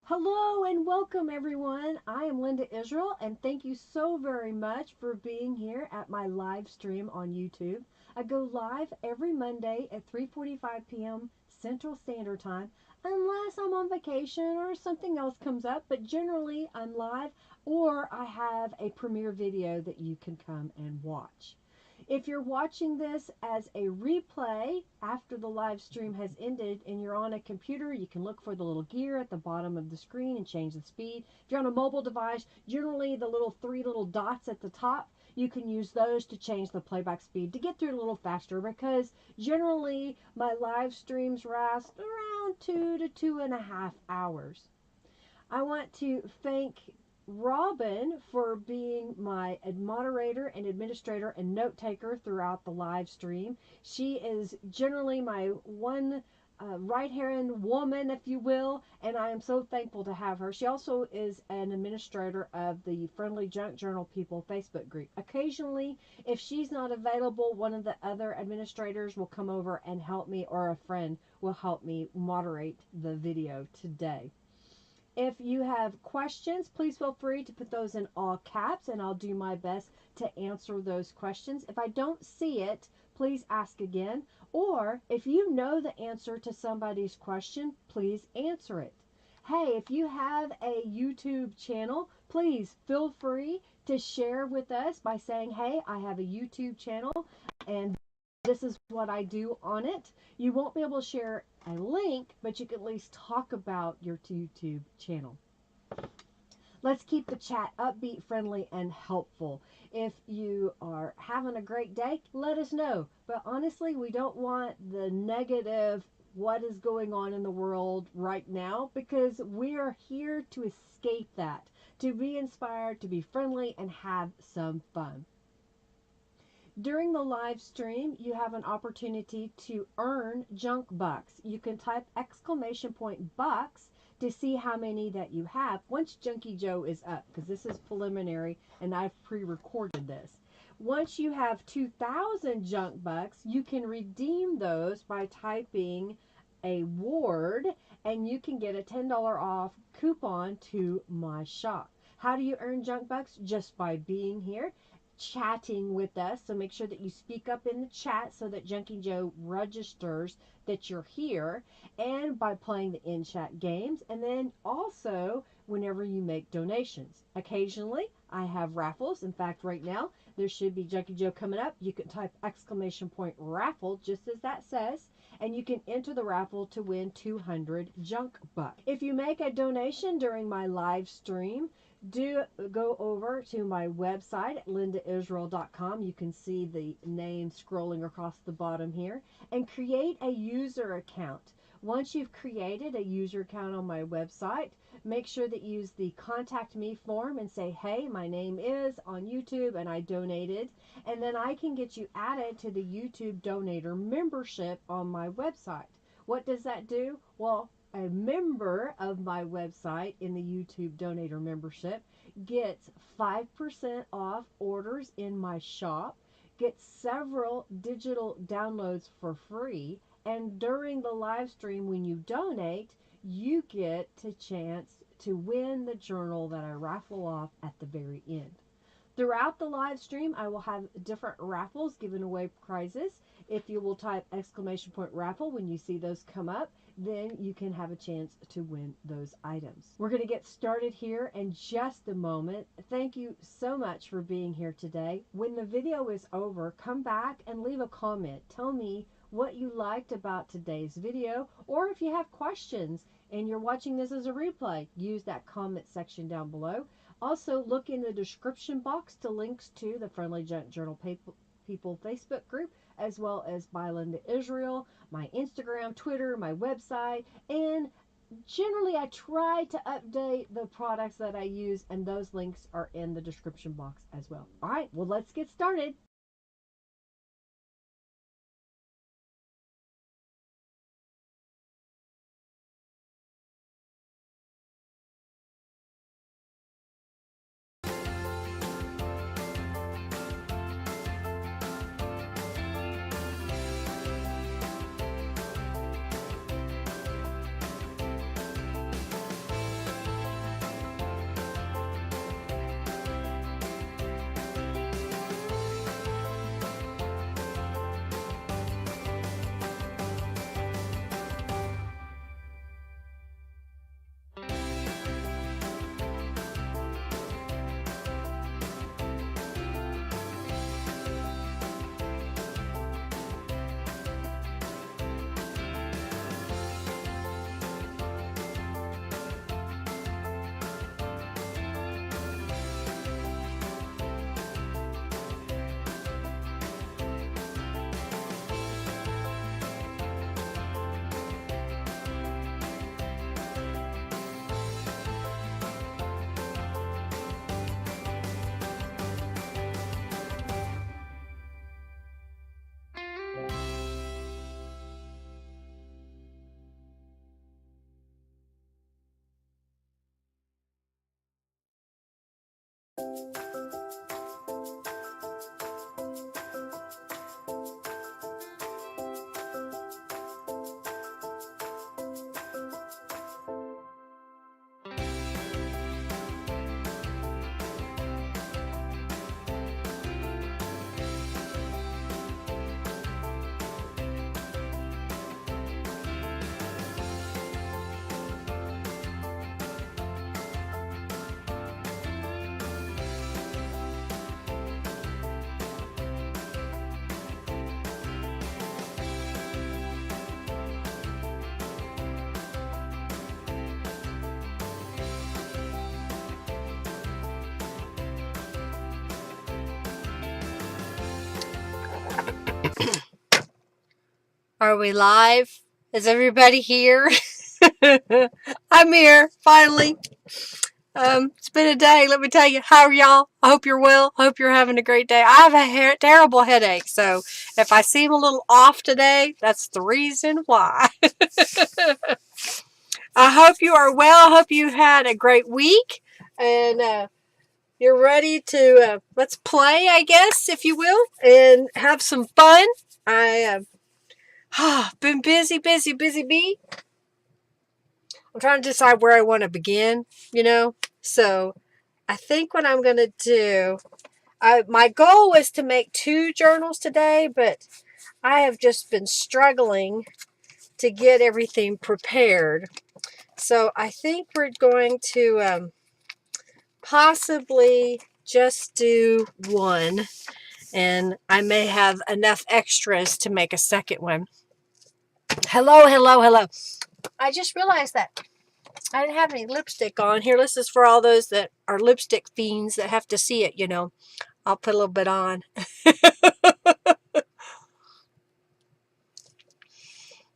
Hello and welcome everyone. I am Linda Israel and thank you so very much for being here at my live stream on YouTube. I go live every Monday at 3:45 p.m. Central Standard Time unless I'm on vacation or something else comes up, but generally I'm live or I have a premiere video that you can come and watch. If you're watching this as a replay after the live stream has ended and you're on a computer, you can look for the little gear at the bottom of the screen and change the speed. If you're on a mobile device, generally the three little dots at the top, you can use those to change the playback speed to get through it a little faster, because generally my live streams last around 2 to 2.5 hours. I want to thank Robin for being my moderator and administrator and note taker throughout the live stream. She is generally my one right-hand woman, if you will, and I am so thankful to have her. She also is an administrator of the Friendly Junk Journal People Facebook group. Occasionally, if she's not available, one of the other administrators will come over and help me, or a friend will help me moderate the video today. If you have questions, please feel free to put those in all caps and I'll do my best to answer those questions. If I don't see it, please ask again. Or if you know the answer to somebody's question, please answer it. Hey, if you have a YouTube channel, please feel free to share with us by saying, hey, I have a YouTube channel and this is what I do on it. You won't be able to share a link, but you can at least talk about your YouTube channel. Let's keep the chat upbeat, friendly, and helpful. If you are having a great day, let us know. But honestly, we don't want the negative, what is going on in the world right now, because we are here to escape that, to be inspired, to be friendly, and have some fun. During the live stream, you have an opportunity to earn junk bucks. You can type !bucks to see how many that you have once Junkie Joe is up, because this is preliminary and I've pre-recorded this. Once you have 2,000 junk bucks, you can redeem those by typing a word and you can get a $10 off coupon to my shop. How do you earn junk bucks? Just by being here, chatting with us. So make sure that you speak up in the chat so that Junkie Joe registers that you're here, and by playing the in-chat games, and then also whenever you make donations. Occasionally I have raffles. In fact, right now there should be Junkie Joe coming up. You can type !raffle just as that says, and you can enter the raffle to win 200 junk bucks. If you make a donation during my live stream, do go over to my website at lindaisrael.com. You can see the name scrolling across the bottom here, and create a user account. Once you've created a user account on my website, make sure that you use the contact me form and say, hey, my name is on YouTube and I donated, and then I can get you added to the YouTube donator membership on my website. What does that do? Well, a member of my website in the YouTube donator membership gets 5% off orders in my shop, gets several digital downloads for free, and during the live stream when you donate, you get a chance to win the journal that I raffle off at the very end. Throughout the live stream, I will have different raffles giving away prizes. If you will type !raffle when you see those come up, then you can have a chance to win those items. We're going to get started here in just a moment. Thank you so much for being here today. When the video is over, come back and leave a comment. Tell me what you liked about today's video, or if you have questions and you're watching this as a replay, use that comment section down below. Also, look in the description box to links to the Friendly Junk Journal People Facebook group, as well as by Linda Israel, my Instagram, Twitter, my website, and generally I try to update the products that I use, and those links are in the description box as well. All right, well, let's get started. Are we live? Is everybody here? I'm here, finally. It's been a day, let me tell you. How are y'all? I hope you're well. I hope you're having a great day. I have a terrible headache, so if I seem a little off today, that's the reason why. I hope you are well. I hope you had a great week, and you're ready to, let's play, I guess, if you will, and have some fun. I been busy bee. I'm trying to decide where I want to begin, So I think what I'm going to do, my goal was to make 2 journals today, but I have just been struggling to get everything prepared. So I think we're going to possibly just do one, and I may have enough extras to make a second one. Hello. I just realized that I didn't have any lipstick on here. This is for all those that are lipstick fiends that have to see it, I'll put a little bit on.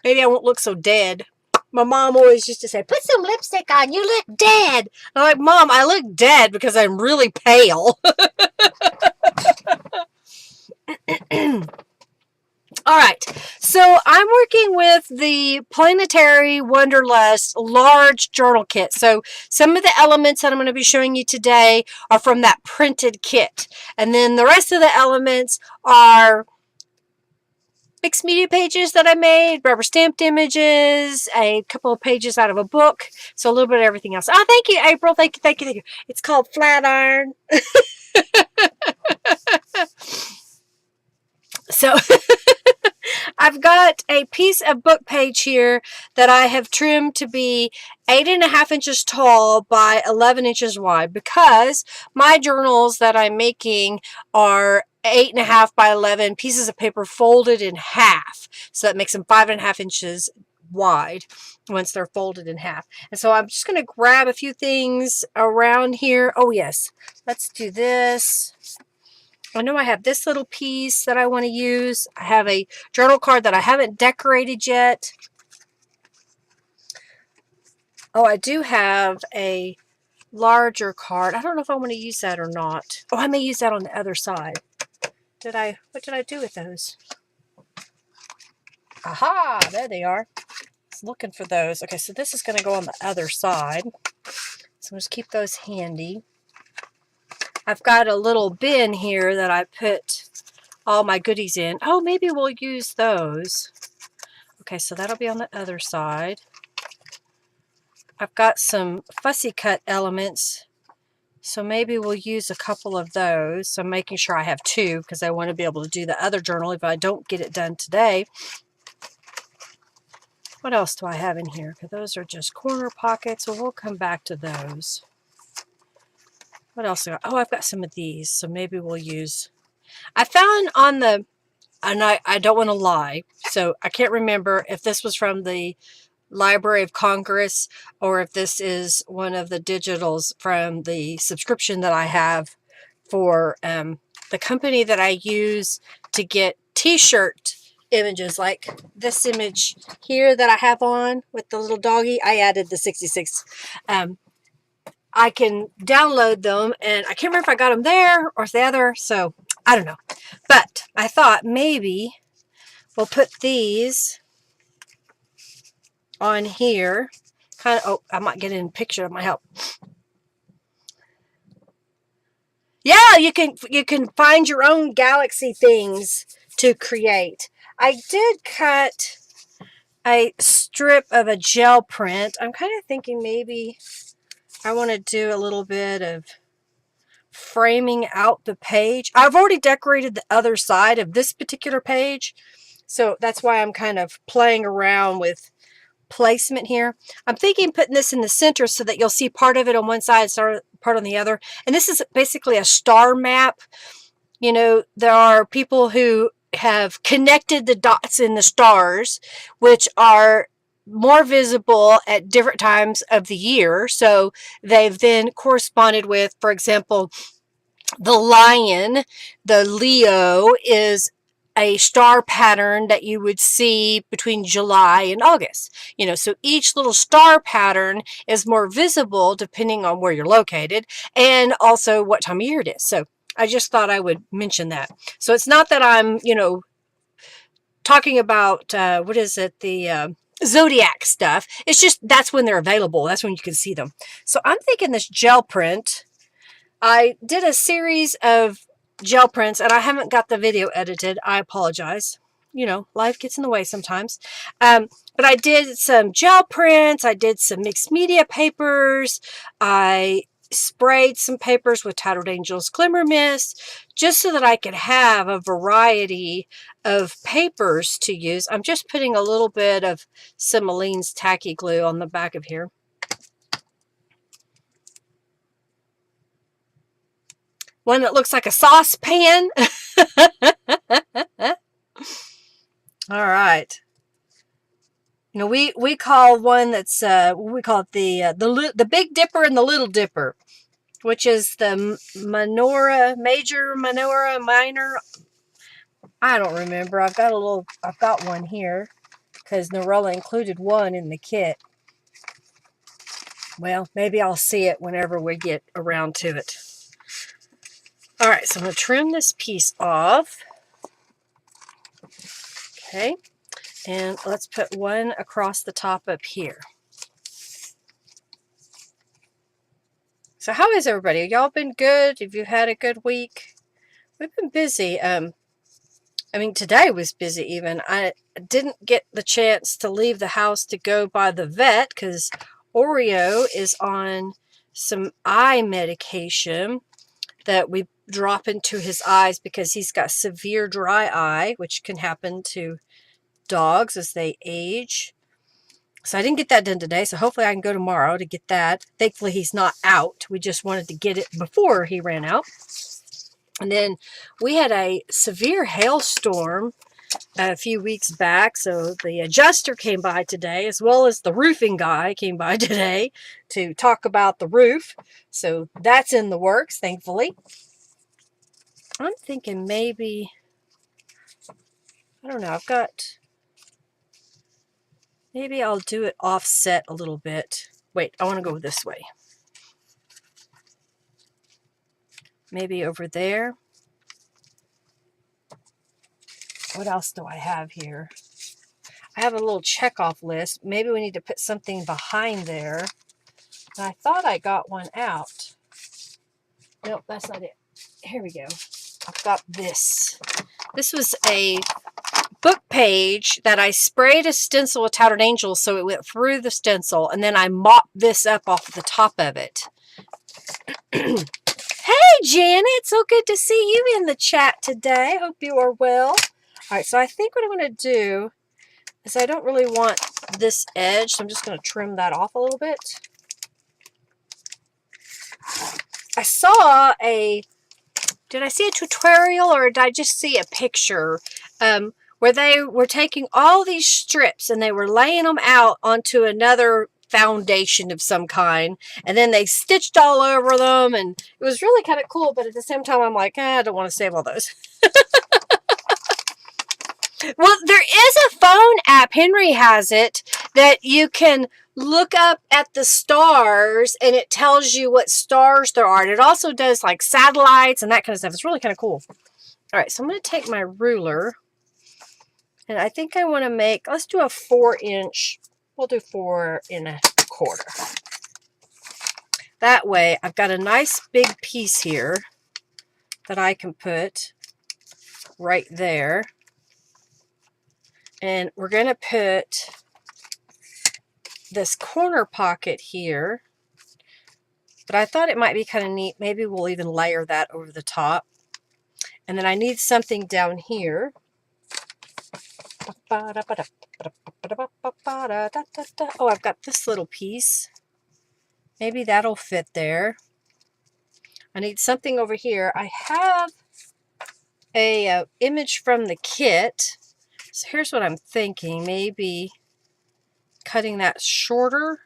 Maybe I won't look so dead. My mom always used to say, put some lipstick on. You look dead. I'm like, Mom, I look dead because I'm really pale. All right, so I'm working with the Planetary Wanderlust large journal kit. So some of the elements that I'm going to be showing you today are from that printed kit. And then the rest of the elements are mixed media pages that I made, rubber stamped images, a couple of pages out of a book, so a little bit of everything else. Oh, thank you, April. Thank you. It's called Flatiron. So I've got a piece of book page here that I have trimmed to be 8.5 inches tall by 11 inches wide, because my journals that I'm making are 8.5 by 11 pieces of paper folded in half. So that makes them 5.5 inches wide once they're folded in half. And so I'm just going to grab a few things around here. Oh yes, let's do this. I know I have this little piece that I want to use. I have a journal card that I haven't decorated yet. Oh, I do have a larger card. I don't know if I want to use that or not. Oh, I may use that on the other side. What did I do with those? Aha, there they are. I was looking for those. Okay, so this is going to go on the other side. So just keep those handy. I've got a little bin here that I put all my goodies in. Oh, maybe we'll use those. Okay, so that'll be on the other side. I've got some fussy cut elements, so maybe we'll use a couple of those. So I'm making sure I have 2 because I want to be able to do the other journal if I don't get it done today. What else do I have in here? Because those are just corner pockets, so we'll come back to those. What else? Oh, I've got some of these, so maybe we'll use... I found on the... And I don't want to lie, so I can't remember if this was from the Library of Congress or if this is one of the digitals from the subscription that I have for the company that I use to get t-shirt images, like this image here that I have on with the little doggy. I added the 66. I can download them, and I can't remember if I got them there or the other, so I don't know. But I thought maybe we'll put these on here. Kind of, oh, I might get in a picture. That might help. Yeah, you can find your own galaxy things to create. I did cut a strip of a gel print. I'm kind of thinking maybe I want to do a little bit of framing out the page. I've already decorated the other side of this particular page, so that's why I'm kind of playing around with placement here. I'm thinking putting this in the center so that you'll see part of it on one side, part on the other. And this is basically a star map. You know, there are people who have connected the dots in the stars, which are more visible at different times of the year. So they've then corresponded with, for example, the lion, the Leo, is a star pattern that you would see between July and August. You know, so each little star pattern is more visible depending on where you're located and also what time of year it is. So I just thought I would mention that. So it's not that I'm, you know, talking about, what is it, the zodiac stuff. It's just that's when they're available. That's when you can see them. So I'm thinking this gel print, I did a series of gel prints and I haven't got the video edited. I apologize. You know, life gets in the way sometimes. But I did some gel prints. I did some mixed media papers. I sprayed some papers with Tattered Angels Glimmer Mist just so that I could have a variety of papers to use. I'm just putting a little bit of Simoline's tacky glue on the back of here. One that looks like a saucepan. All right. You know, we call one that's we call it the Big Dipper and the Little Dipper, which is the major menorah, minor. I don't remember. I've got one here because Norella included one in the kit. Well, maybe I'll see it whenever we get around to it. All right, so I'm going to trim this piece off. Okay, and let's put one across the top up here. So how is everybody? Y'all been good? Have you had a good week? We've been busy. I mean, today was busy even. I didn't get the chance to leave the house to go by the vet because Oreo is on some eye medication that we drop into his eyes because he's got severe dry eye, which can happen to dogs as they age. So I didn't get that done today, so hopefully I can go tomorrow to get that. Thankfully, he's not out. We just wanted to get it before he ran out. And then we had a severe hailstorm a few weeks back, so the adjuster came by today, as well as the roofing guy came by today to talk about the roof. So that's in the works, thankfully. I'm thinking maybe, I don't know, maybe I'll do it offset a little bit. Wait, I want to go this way. Maybe over there. What else do I have here? I have a little checkoff list. Maybe we need to put something behind there. And I thought I got one out. Nope, that's not it. Here we go. I've got this. This was a book page that I sprayed a stencil with Tattered Angels so it went through the stencil, and then I mopped this up off the top of it. Hey, Janet, so good to see you in the chat today. Hope you are well. All right, so I think what I'm going to do is I don't really want this edge, so I'm just going to trim that off a little bit. I saw did I see a tutorial or did I just see a picture where they were taking all these strips and they were laying them out onto another foundation of some kind, and then they stitched all over them, and it was really kind of cool, but at the same time I'm like, I don't want to save all those. Well, there is a phone app, Henry has it, that you can look up at the stars and it tells you what stars there are, and it also does like satellites and that kind of stuff. It's really kind of cool. All right, so I'm going to take my ruler, and I think I want to make, let's do a 4-inch. We'll do 4 1/4. That way I've got a nice big piece here. that I can put right there. And we're going to put this corner pocket here. But I thought it might be kind of neat. Maybe we'll even layer that over the top. And then I need something down here. Oh, I've got this little piece. Maybe that'll fit there. I need something over here. I have a image from the kit. So here's what I'm thinking. Maybe cutting that shorter.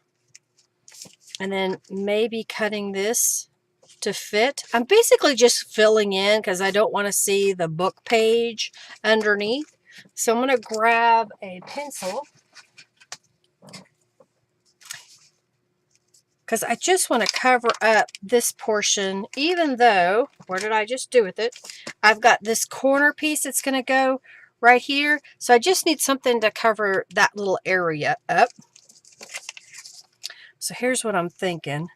And then maybe cutting this to fit. I'm basically just filling in because I don't want to see the book page underneath. So I'm going to grab a pencil because I just want to cover up this portion, even though, what did I just do with it? I've got this corner piece that's going to go right here. So I just need something to cover that little area up. So here's what I'm thinking.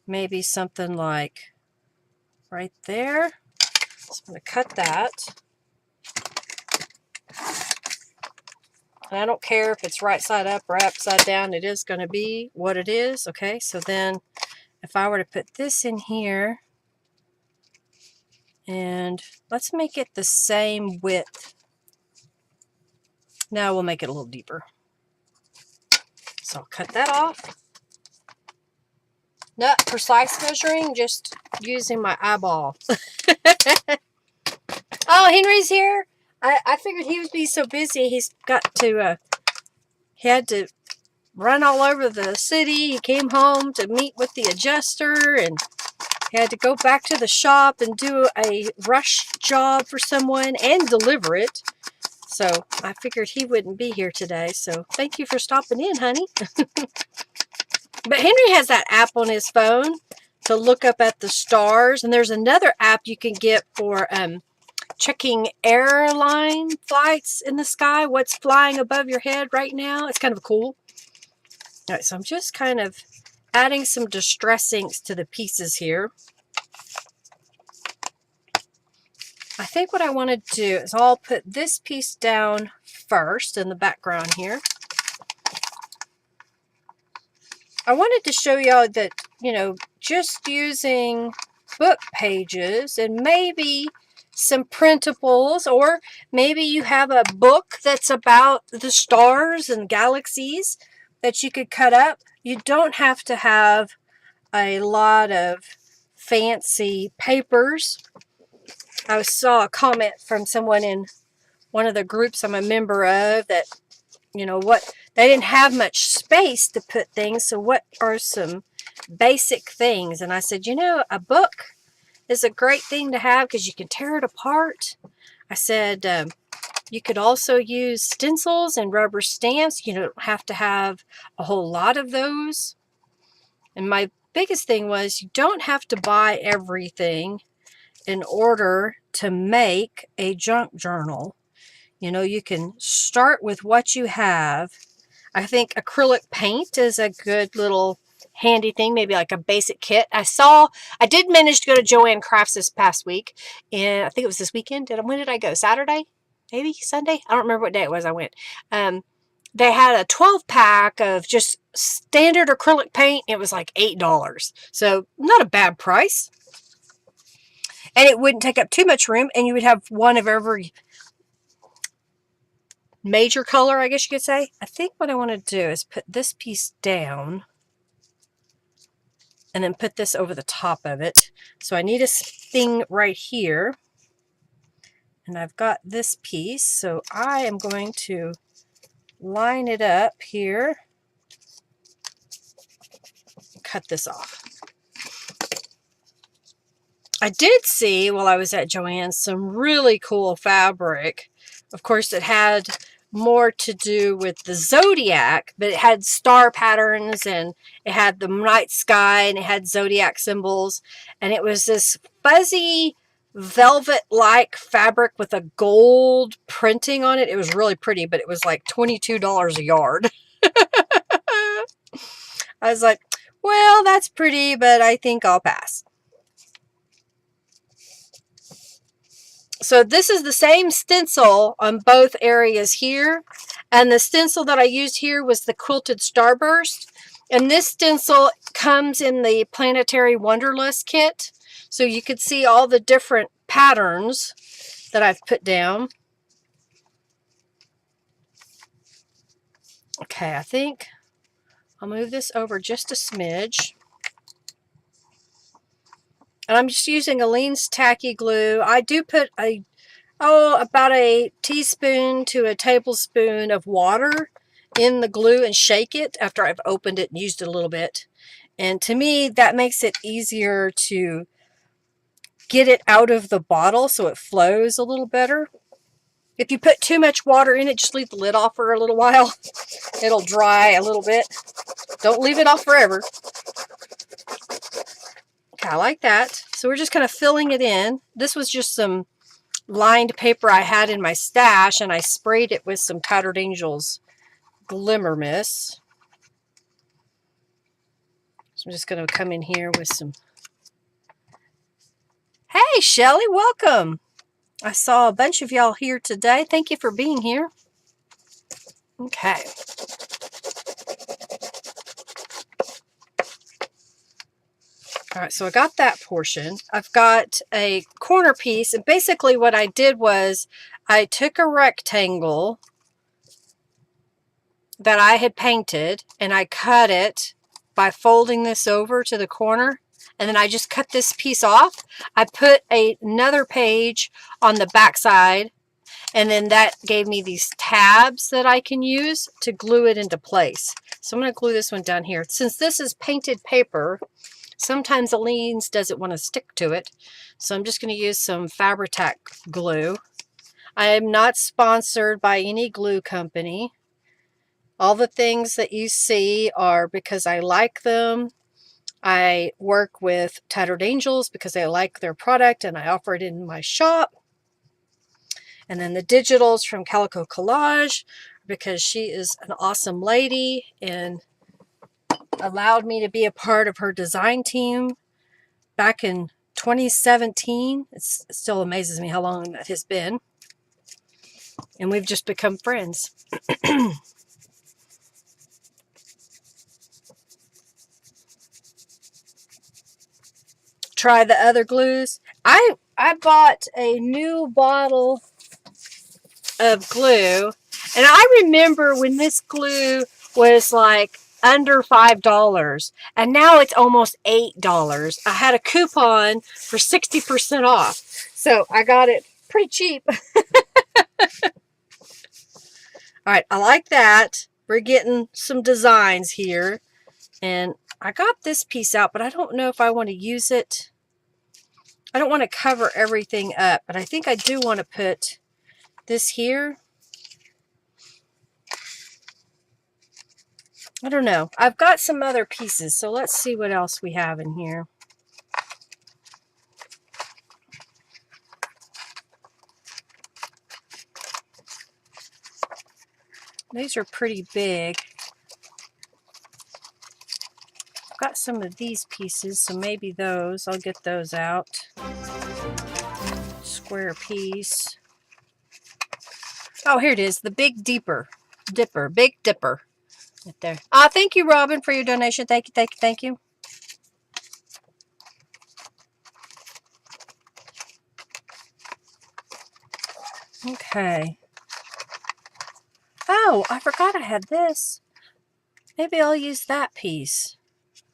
Maybe something like right there. So I'm going to cut that. And I don't care if it's right side up or upside down. It is going to be what it is. Okay, so then if I were to put this in here, and let's make it the same width. Now we'll make it a little deeper. So I'll cut that off. Not precise measuring, just using my eyeball. Oh, Henry's here. I figured he would be so busy. He's got to, he had to run all over the city. He came home to meet with the adjuster, and he had to go back to the shop and do a rush job for someone and deliver it. So I figured he wouldn't be here today. So thank you for stopping in, honey. But Henry has that app on his phone to look up at the stars. And there's another app you can get for checking airline flights in the sky. What's flying above your head right now. It's kind of cool. All right, so I'm just kind of adding some distress inks to the pieces here. I think what I want to do is I'll put this piece down first in the background here. I wanted to show y'all that, you know, just using book pages and maybe some printables, or maybe you have a book that's about the stars and galaxies that you could cut up. You don't have to have a lot of fancy papers. I saw a comment from someone in one of the groups I'm a member of that, you know, what they didn't have much space to put things. So what are some basic things? And I said, you know, a book is a great thing to have because you can tear it apart. I said, you could also use stencils and rubber stamps. You don't have to have a whole lot of those. And my biggest thing was you don't have to buy everything in order to make a junk journal. You know, you can start with what you have. I think acrylic paint is a good little handy thing, maybe like a basic kit. I did manage to go to Joanne Crafts this past week, and I think it was this weekend. When did I go? Saturday? Maybe Sunday? I don't remember what day it was I went. They had a 12-pack of just standard acrylic paint. It was like $8. So not a bad price. And it wouldn't take up too much room, and you would have one of every major color, I guess you could say. I think what I want to do is put this piece down and then put this over the top of it. So I need a thing right here. And I've got this piece. So I am going to line it up here. Cut this off. I did see while I was at Joann's some really cool fabric. Of course, it had more to do with the zodiac, but it had star patterns and it had the night sky and it had zodiac symbols, and it was this fuzzy velvet-like fabric with a gold printing on it. It was really pretty, but it was like $22 a yard. I was like, well, that's pretty, but I think I'll pass. So this is the same stencil on both areas here. And the stencil that I used here was the Quilted Starburst. And this stencil comes in the Planetary Wanderlust kit. So you could see all the different patterns that I've put down. Okay, I think I'll move this over just a smidge. And I'm just using Aleene's tacky glue. I do put about a teaspoon to a tablespoon of water in the glue and shake it after I've opened it and used it a little bit. And to me, that makes it easier to get it out of the bottle so it flows a little better. If you put too much water in it, just leave the lid off for a little while. It'll dry a little bit. Don't leave it off forever. Okay, I like that. So we're just kind of filling it in. This was just some lined paper I had in my stash, and I sprayed it with some Tattered Angels Glimmer Mist. So I'm just going to come in here with some... Hey, Shelly, welcome. I saw a bunch of y'all here today. Thank you for being here. Okay. All right, so I got that portion. I've got a corner piece, and basically what I did was I took a rectangle that I had painted, and I cut it by folding this over to the corner, and then I just cut this piece off. I put another page on the back side, and then that gave me these tabs that I can use to glue it into place. So I'm going to glue this one down here. Since this is painted paper, sometimes Aleene's doesn't want to stick to it, so I'm just going to use some Fabri-Tac glue. I am not sponsored by any glue company. All the things that you see are because I like them. I work with Tattered Angels because I like their product and I offer it in my shop. And then the digitals from Calico Collage because she is an awesome lady and allowed me to be a part of her design team back in 2017. It still amazes me how long that has been. And we've just become friends. Try the other glues. I bought a new bottle of glue, and I remember when this glue was like under $5, and now it's almost $8. I had a coupon for 60% off, so I got it pretty cheap. All right, I like that. We're getting some designs here, and I got this piece out, but I don't know if I want to use it. I don't want to cover everything up, but I think I do want to put this here. I don't know. I've got some other pieces, so let's see what else we have in here. These are pretty big. I've got some of these pieces, so maybe those. I'll get those out. Square piece. Oh, here it is. The Big Dipper. Big Dipper. Right there. Thank you, Robin, for your donation. Thank you, thank you, thank you. Okay. Oh, I forgot I had this. Maybe I'll use that piece.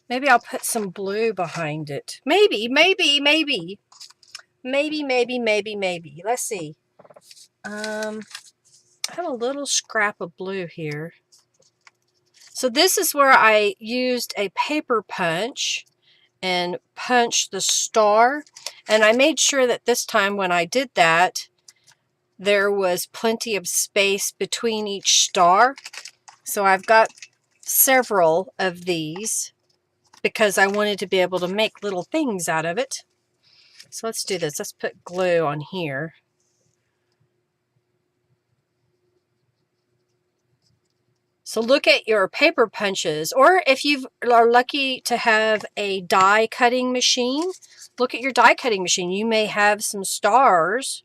Maybe I'll put some blue behind it. Maybe. Let's see. I have a little scrap of blue here. So this is where I used a paper punch and punched the star. And I made sure that this time when I did that, there was plenty of space between each star. So I've got several of these because I wanted to be able to make little things out of it. So let's do this. Let's put glue on here. So look at your paper punches, or if you are lucky to have a die cutting machine, look at your die cutting machine. You may have some stars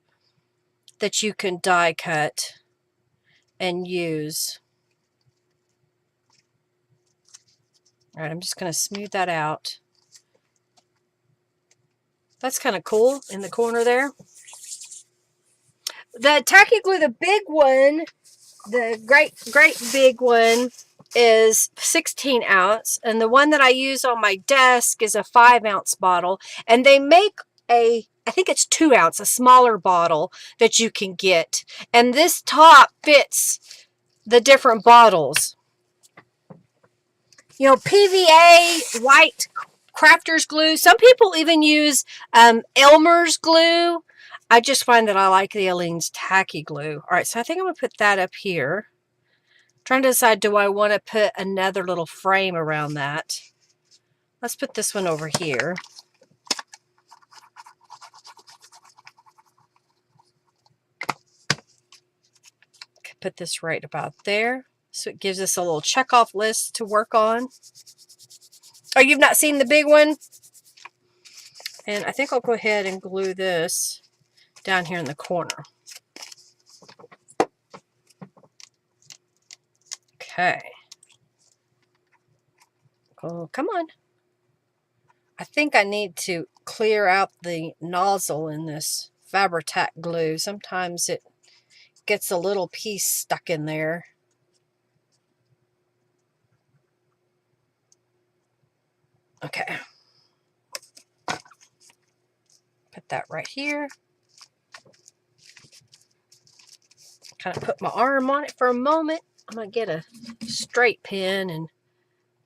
that you can die cut and use. All right, I'm just going to smooth that out. That's kind of cool in the corner there. The tacky glue, the big one, the great big one is 16 ounce. And the one that I use on my desk is a 5-ounce bottle. And they make I think it's 2 ounce, a smaller bottle that you can get. And this top fits the different bottles. You know, PVA, white crafter's glue. Some people even use Elmer's glue. I just find that I like the Aleene's tacky glue. All right, so I think I'm going to put that up here. Trying to decide, do I want to put another little frame around that? Let's put this one over here. Put this right about there. So it gives us a little check-off list to work on. Oh, you've not seen the big one? And I think I'll go ahead and glue this down here in the corner. Okay. Oh, come on. I think I need to clear out the nozzle in this Fabri-Tac glue. Sometimes it gets a little piece stuck in there. Okay. Put that right here. Kind of put my arm on it for a moment. I'm going to get a straight pen and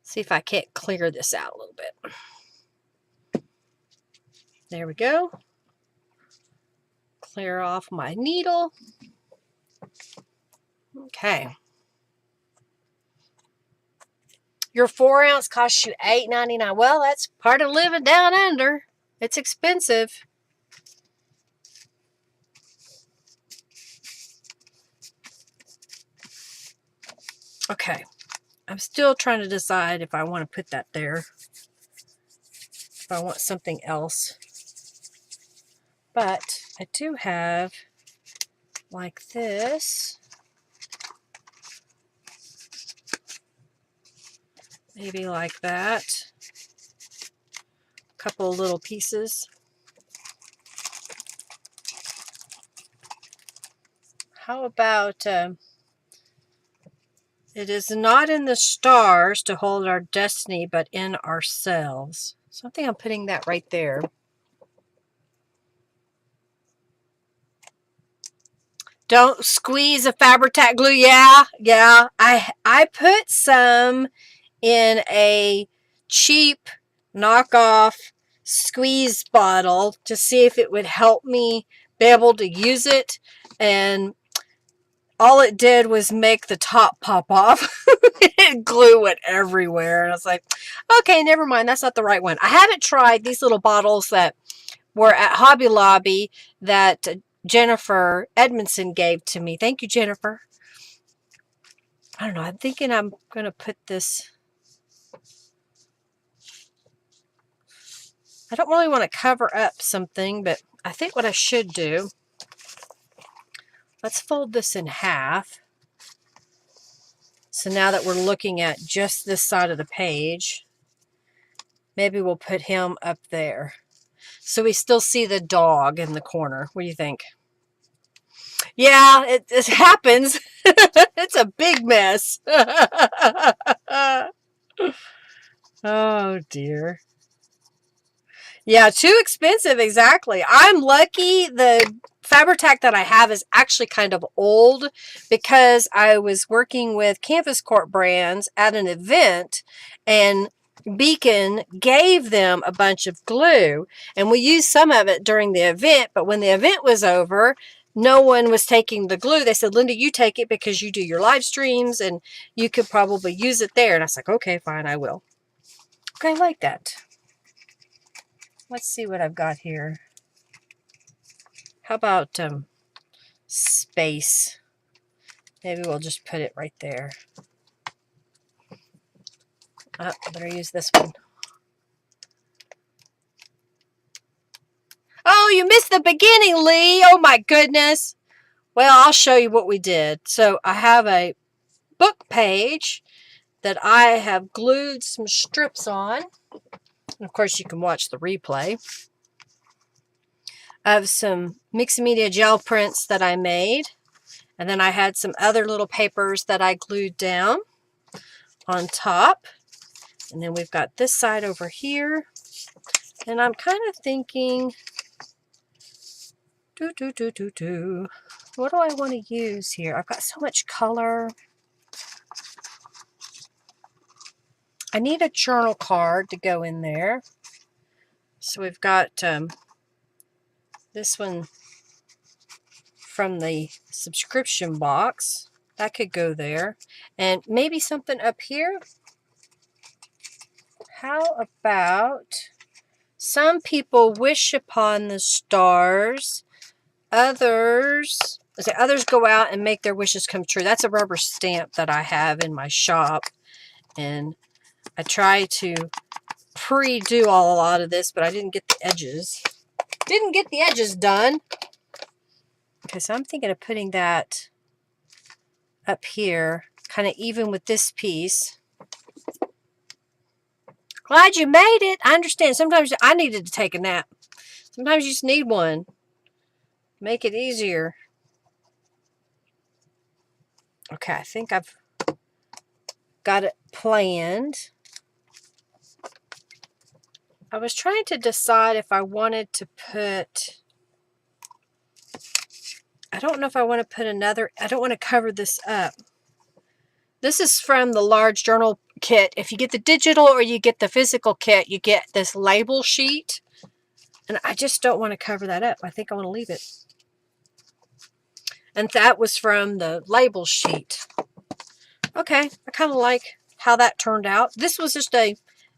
see if I can't clear this out a little bit. There we go. Clear off my needle. Okay. Your 4-ounce costs you $8.99. Well, that's part of living down under. It's expensive. Okay. I'm still trying to decide if I want to put that there. If I want something else. But I do have like this. Maybe like that. A couple of little pieces. How about, it is not in the stars to hold our destiny, but in ourselves. So I think I'm putting that right there. Don't squeeze a Fabri-Tac glue. Yeah. I put some in a cheap knockoff squeeze bottle to see if it would help me be able to use it, and all it did was make the top pop off. It glue went everywhere, and I was like, okay, never mind, that's not the right one. I haven't tried these little bottles that were at Hobby Lobby that Jennifer Edmondson gave to me. Thank you, Jennifer. I don't know, I'm thinking I'm going to put this. I don't really want to cover up something, but I think what I should do, let's fold this in half. So now that we're looking at just this side of the page, maybe we'll put him up there. So we still see the dog in the corner. What do you think? Yeah, it happens. It's a big mess. Oh, dear. Yeah, too expensive, exactly. I'm lucky the Fabri-Tac that I have is actually kind of old because I was working with Canvas Corp brands at an event, and Beacon gave them a bunch of glue, and we used some of it during the event, but when the event was over, no one was taking the glue. They said, Linda, you take it because you do your live streams and you could probably use it there. And I was like, okay, fine, I will. Okay, I like that. Let's see what I've got here. How about space? Maybe we'll just put it right there. Oh, better use this one. Oh, you missed the beginning, Lee. Oh, my goodness. Well, I'll show you what we did. So I have a book page that I have glued some strips on. And of course, you can watch the replay of some mixed media gel prints that I made. And then I had some other little papers that I glued down on top. And then we've got this side over here. And I'm kind of thinking, what do I want to use here? I've got so much color. I need a journal card to go in there. So we've got this one from the subscription box. That could go there. And maybe something up here. How about some people wish upon the stars. Others go out and make their wishes come true. That's a rubber stamp that I have in my shop. And I try to pre-do a lot of this, but I didn't get the edges. Didn't get the edges done. Okay, so I'm thinking of putting that up here, kind of even with this piece. Glad you made it. I understand. Sometimes I needed to take a nap. Sometimes you just need one. Make it easier. Okay, I think I've got it planned. I was trying to decide if I wanted to put... I don't know if I want to put another... I don't want to cover this up. This is from the large journal kit. If you get the digital or you get the physical kit, you get this label sheet. And I just don't want to cover that up. I think I want to leave it. And that was from the label sheet. Okay, I kind of like how that turned out. This was just a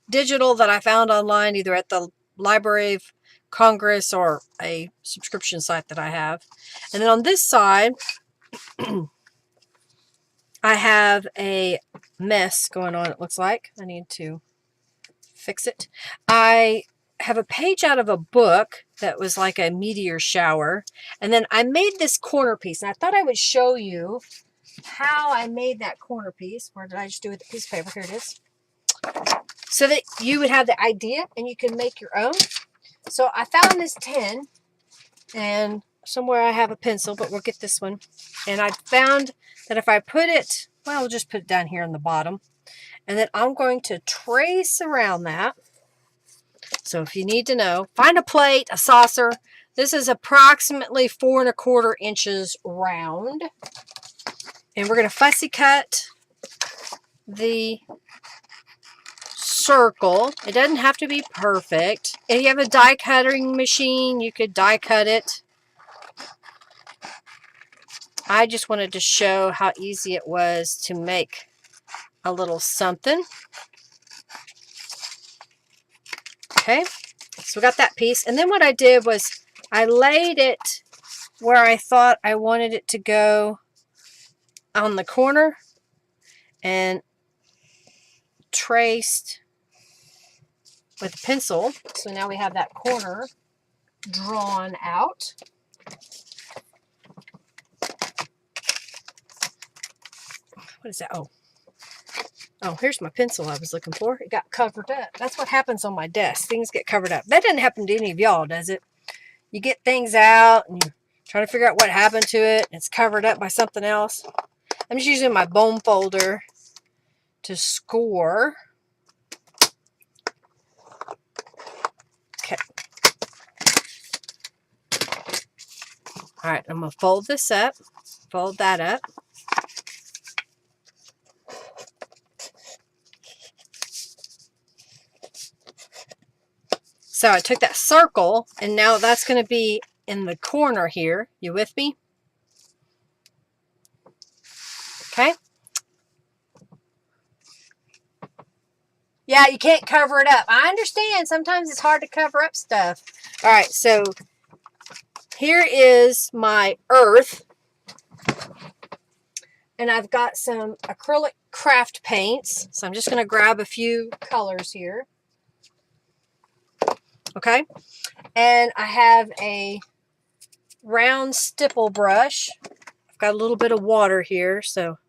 digital that I found online, either at the Library of Congress or a subscription site that I have. And then on this side, I have a mess going on, it looks like. I need to fix it. I have a page out of a book that was like a meteor shower. And then I made this corner piece. And I thought I would show you how I made that corner piece. Where did I just do with the piece of paper? Here it is. So that you would have the idea and you can make your own. So I found this tin. And somewhere I have a pencil, but we'll get this one. And I found that if I put it, well, I'll just put it down here on the bottom. And then I'm going to trace around that. So if you need to know, find a plate, a saucer. This is approximately 4 1/4 inches round. And we're going to fussy cut the circle. It doesn't have to be perfect. If you have a die cutting machine, you could die cut it. I just wanted to show how easy it was to make a little something. Okay, so we got that piece. And then what I did was I laid it where I thought I wanted it to go on the corner and traced with a pencil. So now we have that corner drawn out. What is that? Oh, here's my pencil I was looking for. It got covered up. That's what happens on my desk. Things get covered up. That doesn't happen to any of y'all, does it? You get things out and you're trying to figure out what happened to it. It's covered up by something else. I'm just using my bone folder to score. Okay. All right, I'm going to fold this up. Fold that up. So I took that circle, and now that's going to be in the corner here. You with me? Okay. Yeah, you can't cover it up. I understand. Sometimes it's hard to cover up stuff. All right, so here is my earth. And I've got some acrylic craft paints. So I'm just going to grab a few colors here. Okay. And I have a round stipple brush. I've got a little bit of water here, so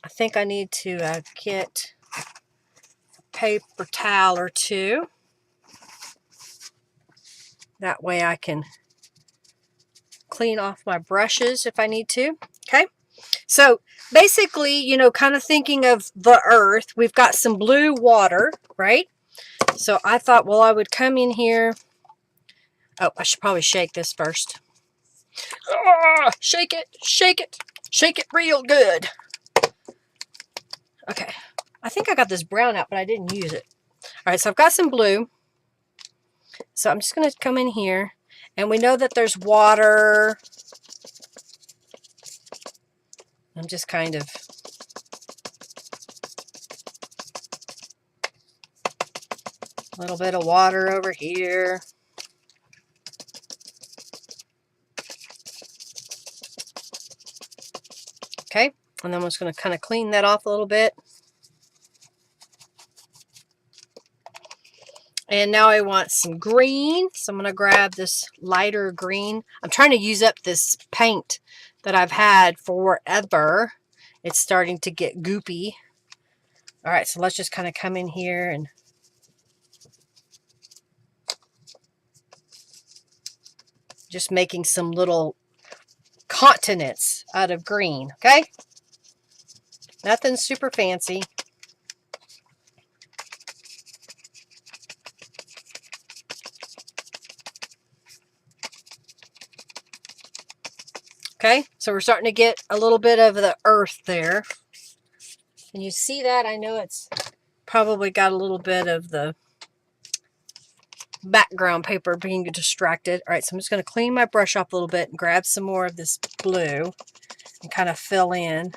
I think I need to get a paper towel or two. That way I can clean off my brushes if I need to. Okay, so basically, you know, kind of thinking of the earth, we've got some blue water, right? So I thought, well, I would come in here. Oh, I should probably shake this first. Shake it, shake it, shake it real good. Okay, I think I got this brown out, but I didn't use it. All right, so I've got some blue. So I'm just going to come in here, and we know that there's water. I'm just kind of a little bit of water over here. Okay, and then I'm just going to kind of clean that off a little bit. And now I want some green, so I'm going to grab this lighter green. I'm trying to use up this paint that I've had forever. It's starting to get goopy. All right, so let's just kind of come in here and just making some little continents out of green, okay? Nothing super fancy. Okay, so we're starting to get a little bit of the earth there. Can you see that? I know it's probably got a little bit of the background paper being distracted. All right, so I'm just going to clean my brush off a little bit and grab some more of this blue and kind of fill in.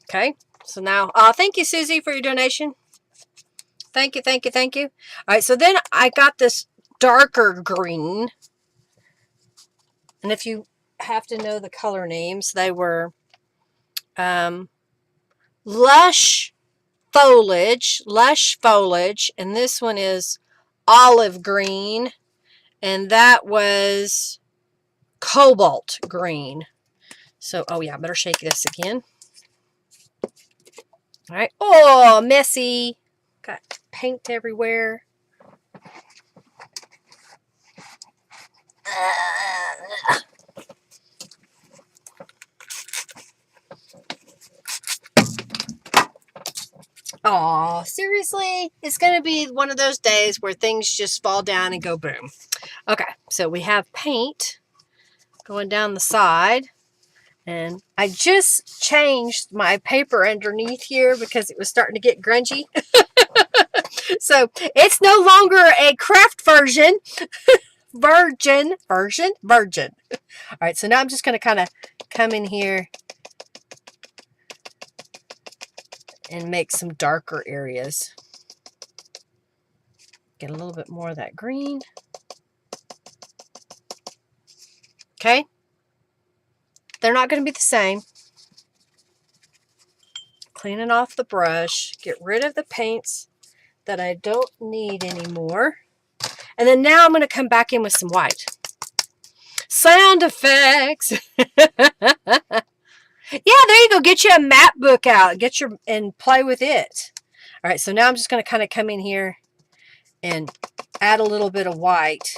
Okay, so now, thank you, Susie, for your donation. Thank you, thank you, thank you. All right, so then I got this darker green. And if you have to know the color names, they were lush foliage, and this one is olive green, and that was cobalt green. So, oh yeah, I better shake this again. All right. Oh, messy. Got paint everywhere. Oh, seriously? It's going to be one of those days where things just fall down and go boom. Okay, so we have paint going down the side. And I just changed my paper underneath here because it was starting to get grungy. So it's no longer a craft version. Virgin. All right, so now I'm just going to kind of come in here and make some darker areas. Get a little bit more of that green. Okay. They're not going to be the same. Cleaning off the brush. Get rid of the paints that I don't need anymore. And then now I'm going to come back in with some white. Sound effects. Yeah, there you go. Get you a map book out. And play with it. All right, so now I'm just going to kind of come in here and add a little bit of white.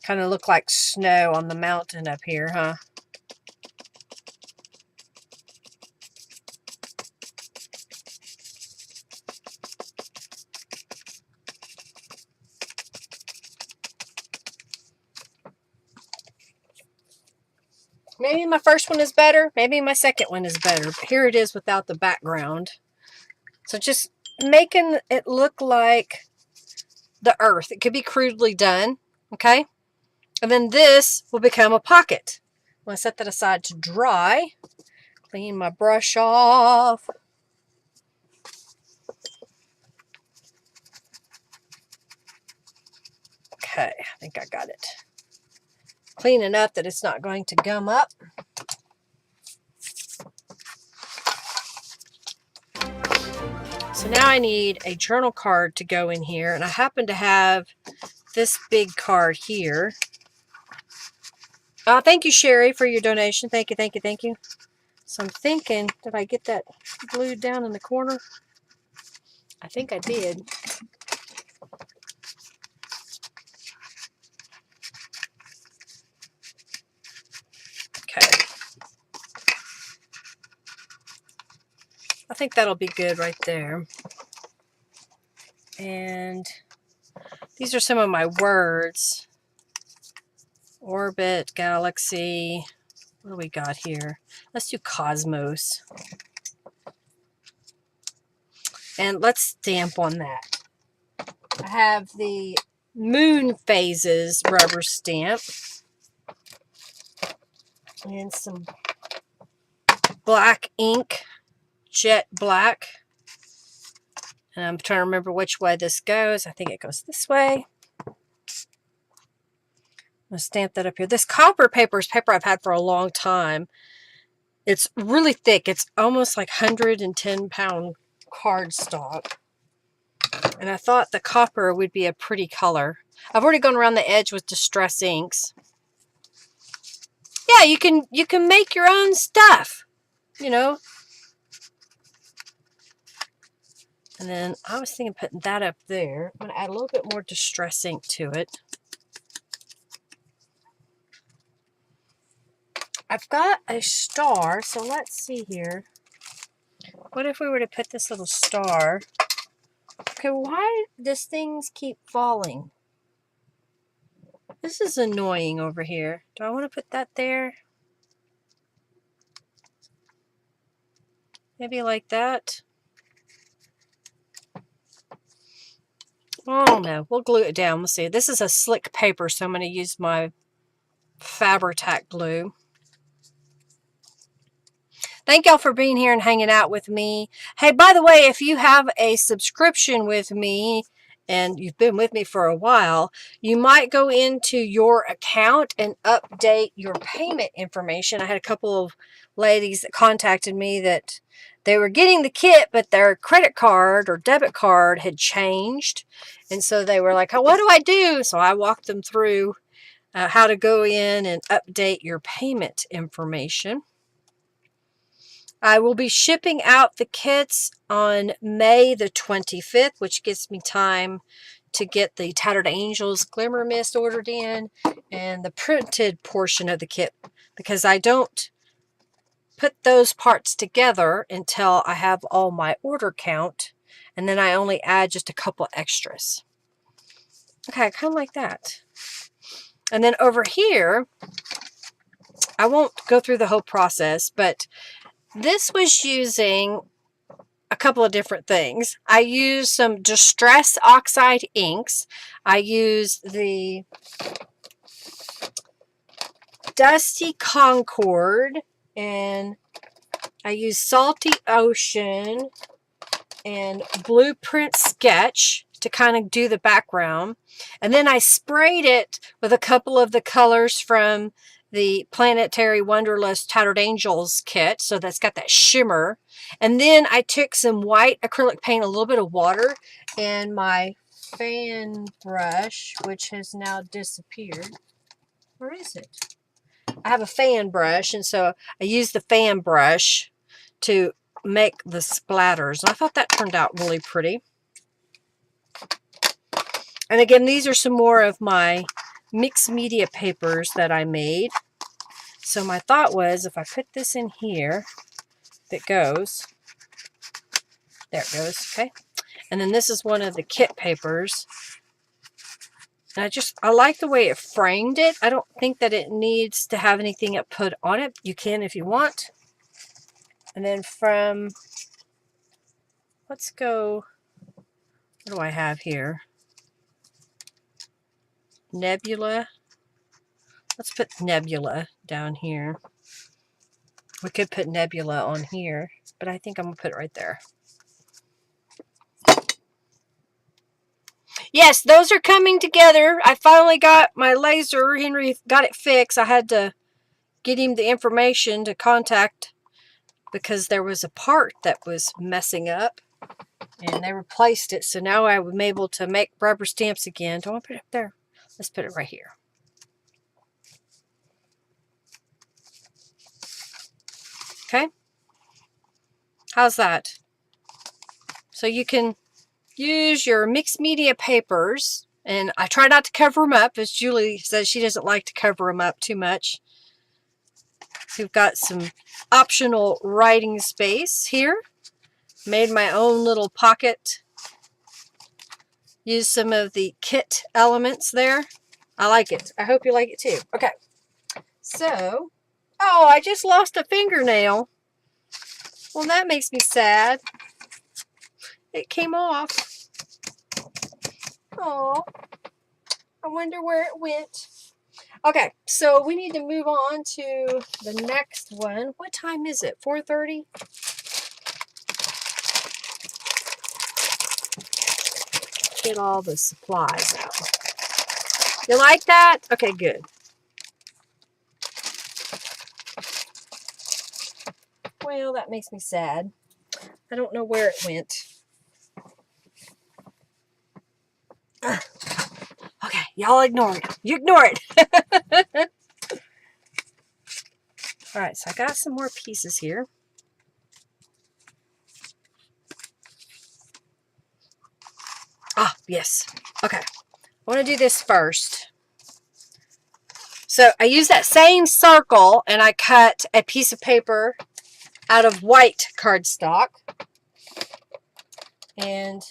Kind of look like snow on the mountain up here, huh? Maybe my first one is better. Maybe my second one is better. But here it is without the background. So just making it look like the earth. It could be crudely done, okay? And then this will become a pocket. I'm going to set that aside to dry. Clean my brush off. think I got it. Clean enough that it's not going to gum up. So now I need a journal card to go in here, and I happen to have this big card here. Thank you, Sherry, for your donation. Thank you, thank you, thank you. So I'm thinking, did I get that glued down in the corner? I think I did. Okay. I think that'll be good right there. And these are some of my words. Orbit, galaxy. What do we got here? Let's do cosmos. And let's stamp on that. I have the moon phases rubber stamp. And some black ink, jet black. And I'm trying to remember which way this goes. I think it goes this way. I'm going to stamp that up here. This copper paper is paper I've had for a long time. It's really thick. It's almost like 110-pound cardstock. And I thought the copper would be a pretty color. I've already gone around the edge with Distress inks. Yeah, you can make your own stuff, you know. And then I was thinking putting that up there. I'm going to add a little bit more Distress ink to it. I've got a star, so let's see here. What if we were to put this little star? Okay, why does things keep falling? This is annoying over here. Do I want to put that there? Maybe like that? Oh no, we'll glue it down. We'll see. This is a slick paper, so I'm going to use my Fabri-Tac glue. Thank y'all for being here and hanging out with me. Hey, by the way, if you have a subscription with me and you've been with me for a while, you might go into your account and update your payment information. I had a couple of ladies that contacted me that they were getting the kit, but their credit card or debit card had changed. And so they were like, oh, what do I do? So I walked them through how to go in and update your payment information. I will be shipping out the kits on May the 25th, which gives me time to get the Tattered Angels Glimmer Mist ordered in and the printed portion of the kit, because I don't put those parts together until I have all my order count, and then I only add just a couple extras. Okay, kind of like that. And then over here, I won't go through the whole process, but this was using a couple of different things. I used some Distress Oxide inks. I used the Dusty Concord, and I used Salty Ocean and Blueprint Sketch to kind of do the background. And then I sprayed it with a couple of the colors from the Planetary Wanderlust Tattered Angels kit, so that's got that shimmer. And then I took some white acrylic paint, a little bit of water, and my fan brush, which has now disappeared. Where is it? I have a fan brush, and so I used the fan brush to make the splatters. And I thought that turned out really pretty. And again, these are some more of my mixed media papers that I made. So my thought was, if I put this in here, it goes. There it goes, okay. And then this is one of the kit papers. And I like the way it framed it. I don't think that it needs to have anything put on it. You can if you want. And then from, let's go, what do I have here? Nebula. Let's put Nebula down here. We could put Nebula on here, but I think I'm going to put it right there. Yes, those are coming together. I finally got my laser. Henry got it fixed. I had to get him the information to contact because there was a part that was messing up and they replaced it. So now I'm able to make rubber stamps again. Don't want to put it up there. Let's put it right here. Okay. How's that? So you can use your mixed media papers, and I try not to cover them up, as Julie says she doesn't like to cover them up too much. So we've got some optional writing space here. Made my own little pocket. Use some of the kit elements there. I like it. I hope you like it too. Okay. So, oh, I just lost a fingernail. Well, that makes me sad. It came off. Oh, I wonder where it went. Okay, so we need to move on to the next one. What time is it? 4:30? Get all the supplies out. You like that? Okay, good. Well, that makes me sad. I don't know where it went. Okay, y'all ignore it. You ignore it. All right, so I got some more pieces here. Ah, yes. Okay, I want to do this first. So I use that same circle and I cut a piece of paper out of white cardstock. And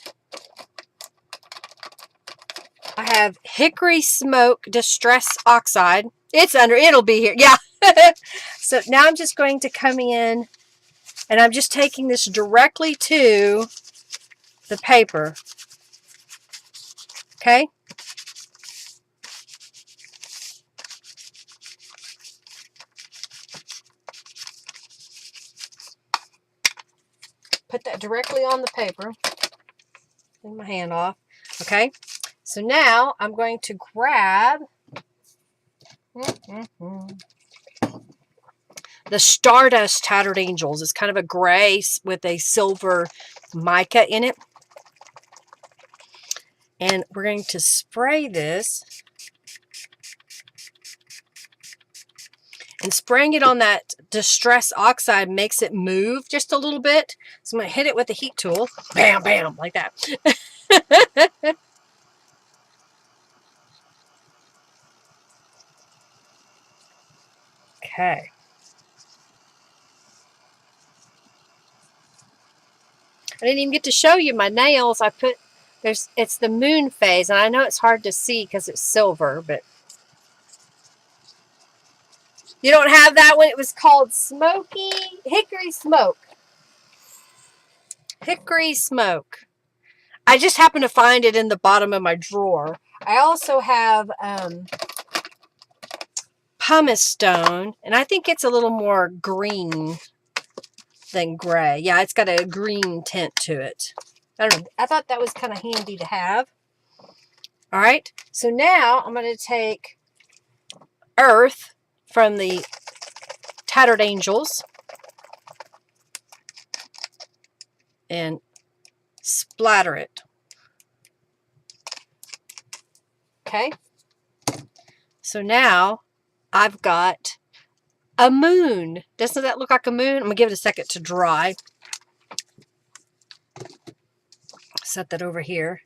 I have Hickory Smoke Distress Oxide. It'll be here. Yeah. So now I'm just going to come in and I'm just taking this directly to the paper. Okay. Put that directly on the paper. Take my hand off. Okay. So now I'm going to grab the Stardust Tattered Angels. It's kind of a gray with a silver mica in it. And we're going to spray this. And spraying it on that Distress Oxide makes it move just a little bit. So I'm going to hit it with a heat tool. Bam, bam, like that. Okay. I didn't even get to show you my nails. It's the moon phase, and I know it's hard to see because it's silver, but you don't have that one. It was called Hickory Smoke. Hickory Smoke. I just happened to find it in the bottom of my drawer. I also have pumice stone, and I think it's a little more green than gray. Yeah, it's got a green tint to it. I don't know. I thought that was kind of handy to have. All right. So now I'm going to take Earth from the Tattered Angels and splatter it. Okay. So now I've got a moon. Doesn't that look like a moon? I'm going to give it a second to dry. Set that over here.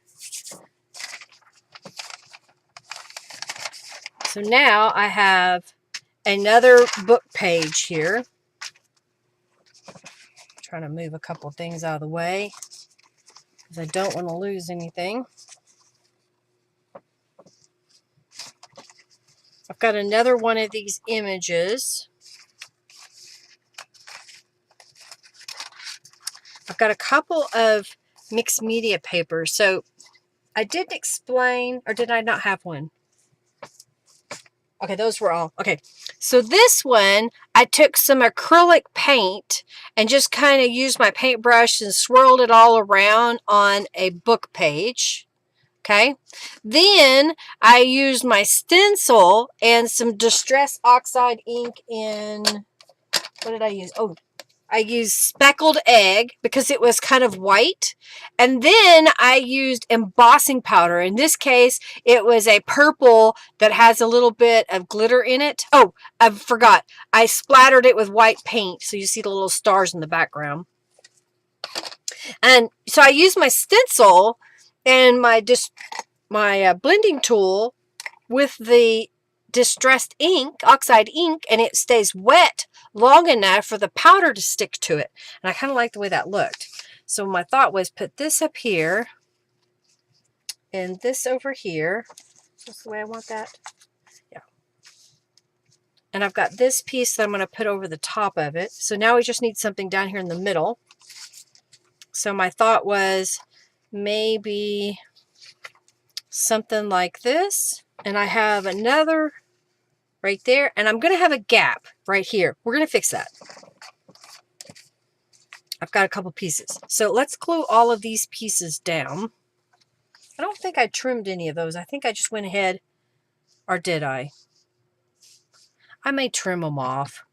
So now I have another book page here. Trying to move a couple things out of the way because I don't want to lose anything. I've got another one of these images. I've got a couple of mixed media papers. So I didn't explain, or did I not have one? Okay, those were all. Okay, so this one, I took some acrylic paint and just kind of used my paintbrush and swirled it all around on a book page. Okay. Then I used my stencil and some Distress Oxide ink in, what did I use? Oh, I used Speckled Egg because it was kind of white. And then I used embossing powder. In this case, it was a purple that has a little bit of glitter in it. Oh, I forgot. I splattered it with white paint, so you see the little stars in the background. And so I used my stencil and my blending tool with the distressed ink, oxide ink, and it stays wet long enough for the powder to stick to it. And I kind of like the way that looked. So my thought was put this up here and this over here. That's the way I want that. Yeah. And I've got this piece that I'm going to put over the top of it. So now we just need something down here in the middle. So my thought was maybe something like this. And I have another right there. And I'm going to have a gap right here. We're going to fix that. I've got a couple pieces. So let's glue all of these pieces down. I don't think I trimmed any of those. I think I just went ahead, or did I? I may trim them off.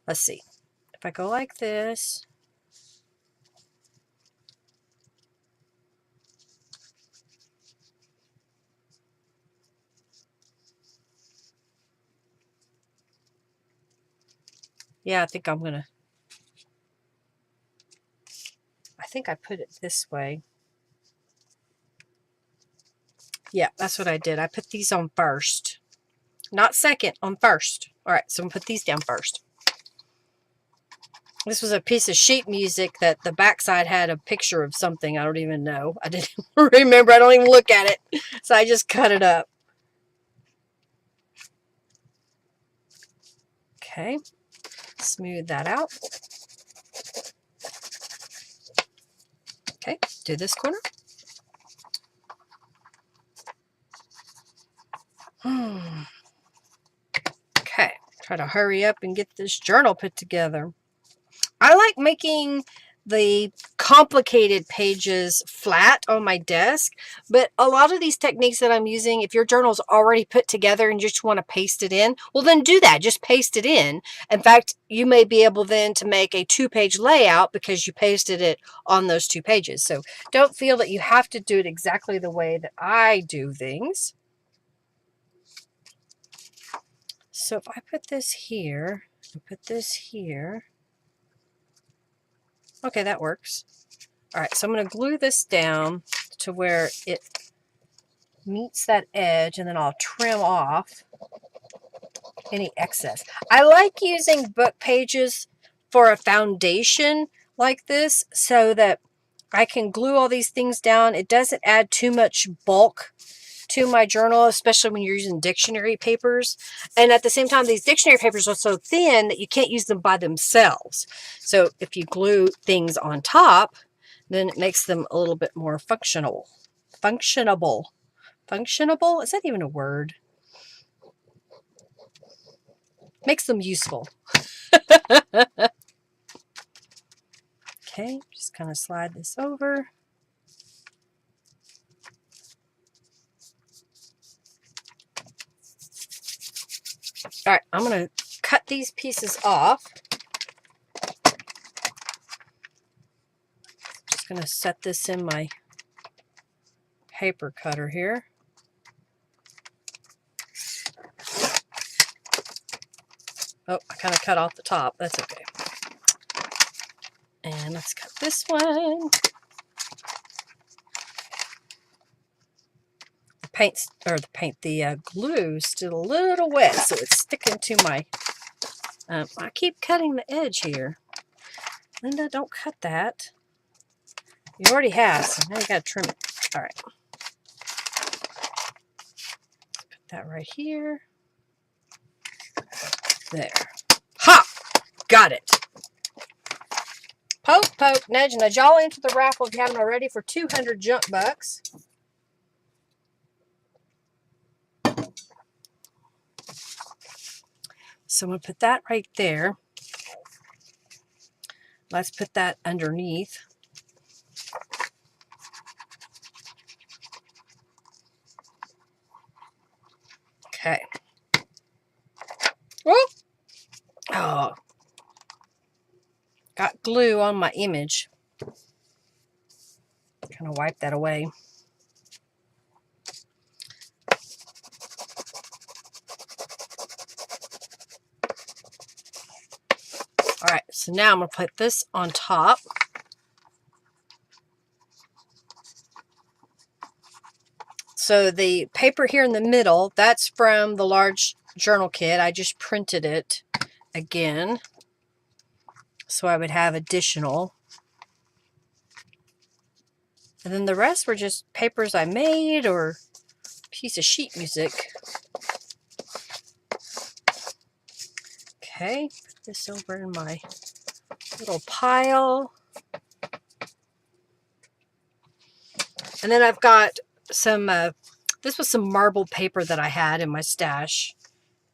Let's see. If I go like this. Yeah, I think I'm going to. I think I put it this way. Yeah, that's what I did. I put these on first. Not second, on first. All right, so I'm going to put these down first. This was a piece of sheet music that the backside had a picture of something. I don't even know. I didn't remember. I don't even look at it. So I just cut it up. Okay. Smooth that out. Okay, do this corner. Okay, try to hurry up and get this journal put together. I like making the complicated pages flat on my desk, but a lot of these techniques that I'm using, if your journal's already put together and you just want to paste it in, well then do that, just paste it in. In fact, you may be able then to make a 2-page layout because you pasted it on those 2 pages. So don't feel that you have to do it exactly the way that I do things. So if I put this here and put this here, okay, that works. All right, so I'm going to glue this down to where it meets that edge, and then I'll trim off any excess. I like using book pages for a foundation like this so that I can glue all these things down. It doesn't add too much bulk to my journal, especially when you're using dictionary papers. And at the same time, these dictionary papers are so thin that you can't use them by themselves. So if you glue things on top, then it makes them a little bit more functionable. Functionable. Is that even a word? Makes them useful. Okay, just kind of slide this over. All right, I'm going to cut these pieces off. Just going to set this in my paper cutter here. Oh, I kind of cut off the top. That's okay. And let's cut this one. The glue is still a little wet, so it's sticking to my, I keep cutting the edge here. Linda, don't cut that. You already have, so now you got to trim it. All right. Put that right here. There. Ha! Got it. Poke, poke, nudge, nudge all into the raffle if you haven't already for 200 junk bucks. So I'm going to put that right there. Let's put that underneath. Okay. Whoop. Oh. Got glue on my image. Kind of wipe that away. All right, so now I'm going to put this on top. So the paper here in the middle, that's from the large journal kit. I just printed it again, so I would have additional. And then the rest were just papers I made or piece of sheet music. Okay, put this over in my little pile. And then I've got some, this was some marble paper that I had in my stash.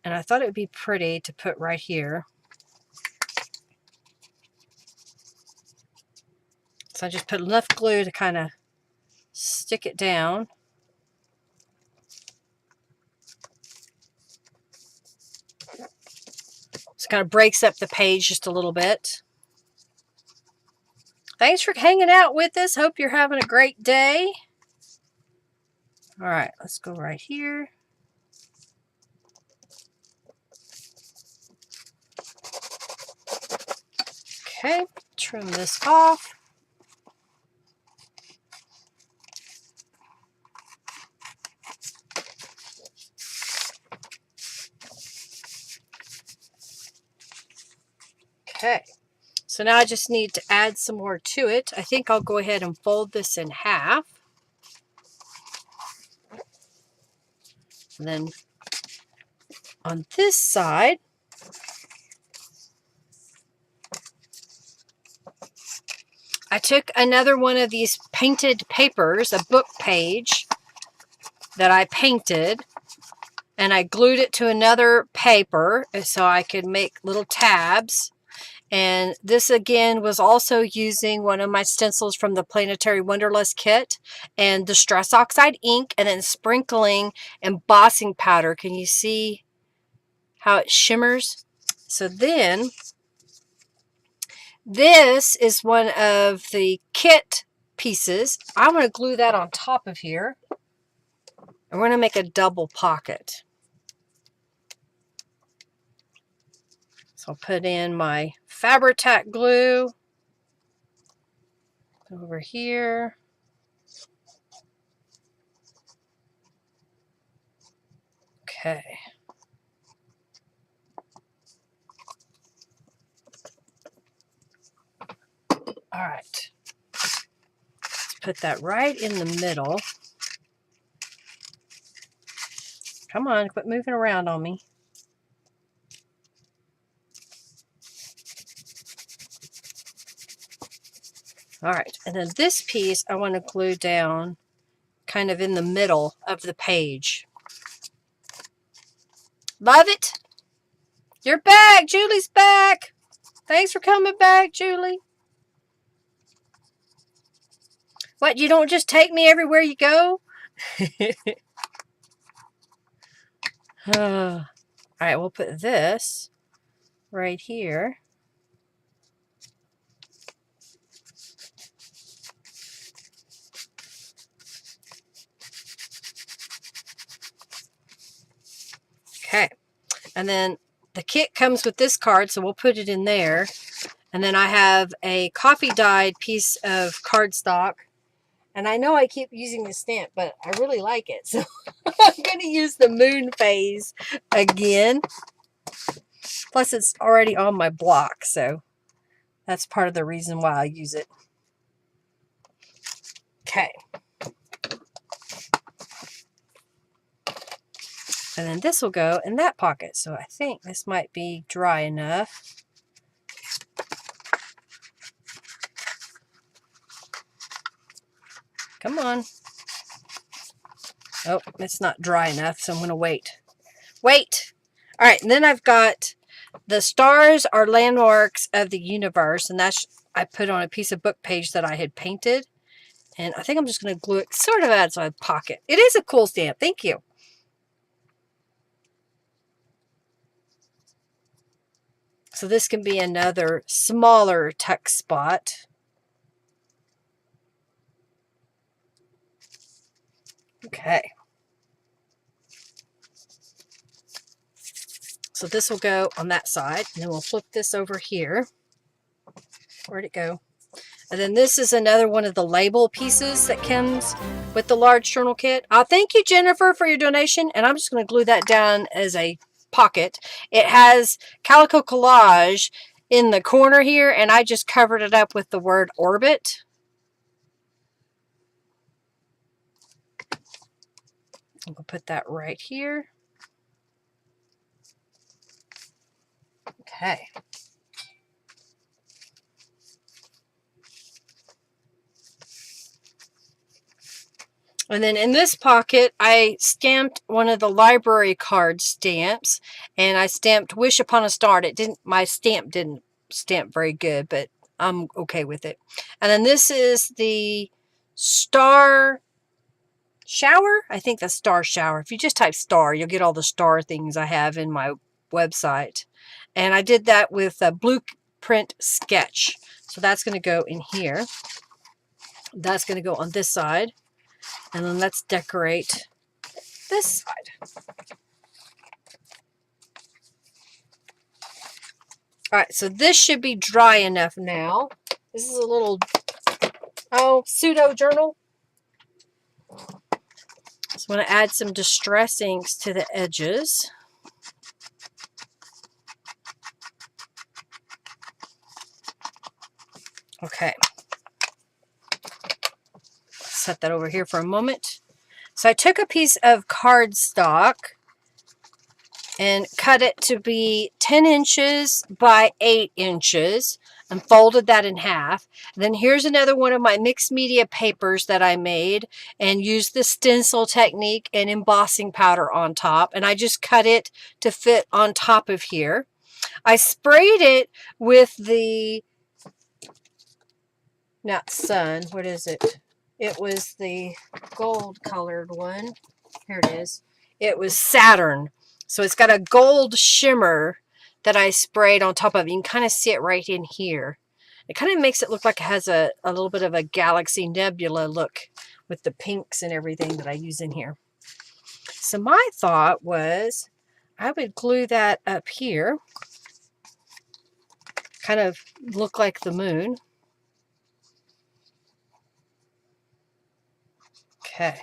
And I thought it would be pretty to put right here. So I just put enough glue to kind of stick it down. So it kind of breaks up the page just a little bit. Thanks for hanging out with us. Hope you're having a great day. All right, let's go right here. Okay, trim this off. Okay, so now I just need to add some more to it. I think I'll go ahead and fold this in half. And then on this side, I took another one of these painted papers, a book page that I painted, and I glued it to another paper so I could make little tabs. And this again was also using one of my stencils from the Planetary Wanderlust kit and the Stress Oxide ink, and then sprinkling embossing powder. Can you see how it shimmers? So then this is one of the kit pieces. I'm going to glue that on top of here. And we're going to make a double pocket. So I'll put in my Fabri-Tac glue over here. Okay. All right. Let's put that right in the middle. Come on, quit moving around on me. All right, and then this piece I want to glue down kind of in the middle of the page. Love it. You're back. Julie's back. Thanks for coming back, Julie. What, you don't just take me everywhere you go? All right, we'll put this right here. Okay, and then the kit comes with this card, so we'll put it in there. And then I have a coffee dyed piece of cardstock. And I know I keep using the stamp, but I really like it. So I'm going to use the moon phase again. Plus it's already on my block, so that's part of the reason why I use it. Okay. And then this will go in that pocket. So I think this might be dry enough. Come on. Oh, it's not dry enough, so I'm going to wait. Wait! All right, and then I've got the stars are landmarks of the universe, and that's I put on a piece of book page that I had painted. And I think I'm just going to glue it sort of outside the pocket. It is a cool stamp. Thank you. So this can be another smaller tuck spot. Okay. So this will go on that side, and then we'll flip this over here. Where'd it go? And then this is another one of the label pieces that comes with the large journal kit. Thank you, Jennifer, for your donation. And I'm just going to glue that down as a pocket. It has Calico Collage in the corner here, and I just covered it up with the word Orbit. I'm going to put that right here. Okay. And then in this pocket, I stamped one of the library card stamps, and I stamped Wish Upon a Star. My stamp didn't stamp very good, but I'm okay with it. And then this is the Star Shower. I think that's Star Shower. If you just type star, you'll get all the star things I have in my website. And I did that with a blueprint sketch. So that's going to go in here. That's going to go on this side. And then let's decorate this side. All right, so this should be dry enough now. This is a little, pseudo journal. Just want to add some distress inks to the edges. Okay. Set that over here for a moment. So I took a piece of cardstock and cut it to be 10 inches by 8 inches and folded that in half. And then here's another one of my mixed media papers that I made and used the stencil technique and embossing powder on top. And I just cut it to fit on top of here. I sprayed it with the, not sun, what is it? It was the gold colored one. Here it is. It was Saturn. So it's got a gold shimmer that I sprayed on top of it. You can kind of see it right in here. It kind of makes it look like it has a little bit of a galaxy nebula look with the pinks and everything that I use in here. So my thought was I would glue that up here. Kind of look like the moon. Okay.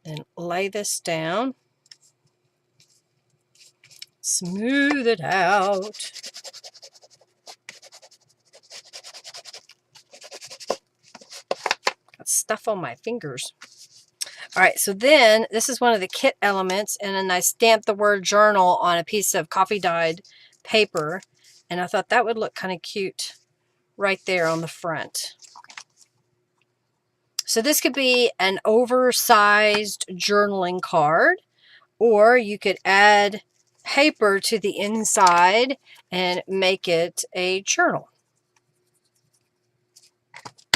Then lay this down. Smooth it out. Got stuff on my fingers. All right, so then this is one of the kit elements, and then I stamped the word journal on a piece of coffee dyed paper, and I thought that would look kind of cute right there on the front. So this could be an oversized journaling card, or you could add paper to the inside and make it a journal.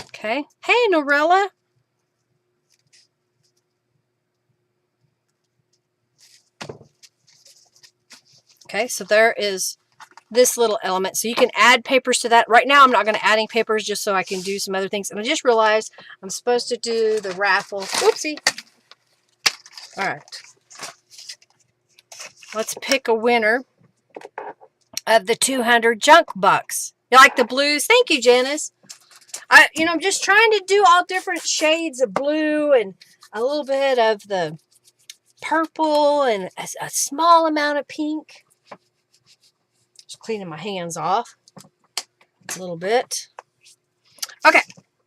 Okay. Hey, Norella. Okay, so there is this little element. So you can add papers to that. Right now, I'm not going to add any papers just so I can do some other things. And I just realized I'm supposed to do the raffle. Oopsie. All right. Let's pick a winner of the 200 junk bucks. You like the blues? Thank you, Janice. I'm just trying to do all different shades of blue and a little bit of the purple and a small amount of pink. Just cleaning my hands off a little bit. Okay,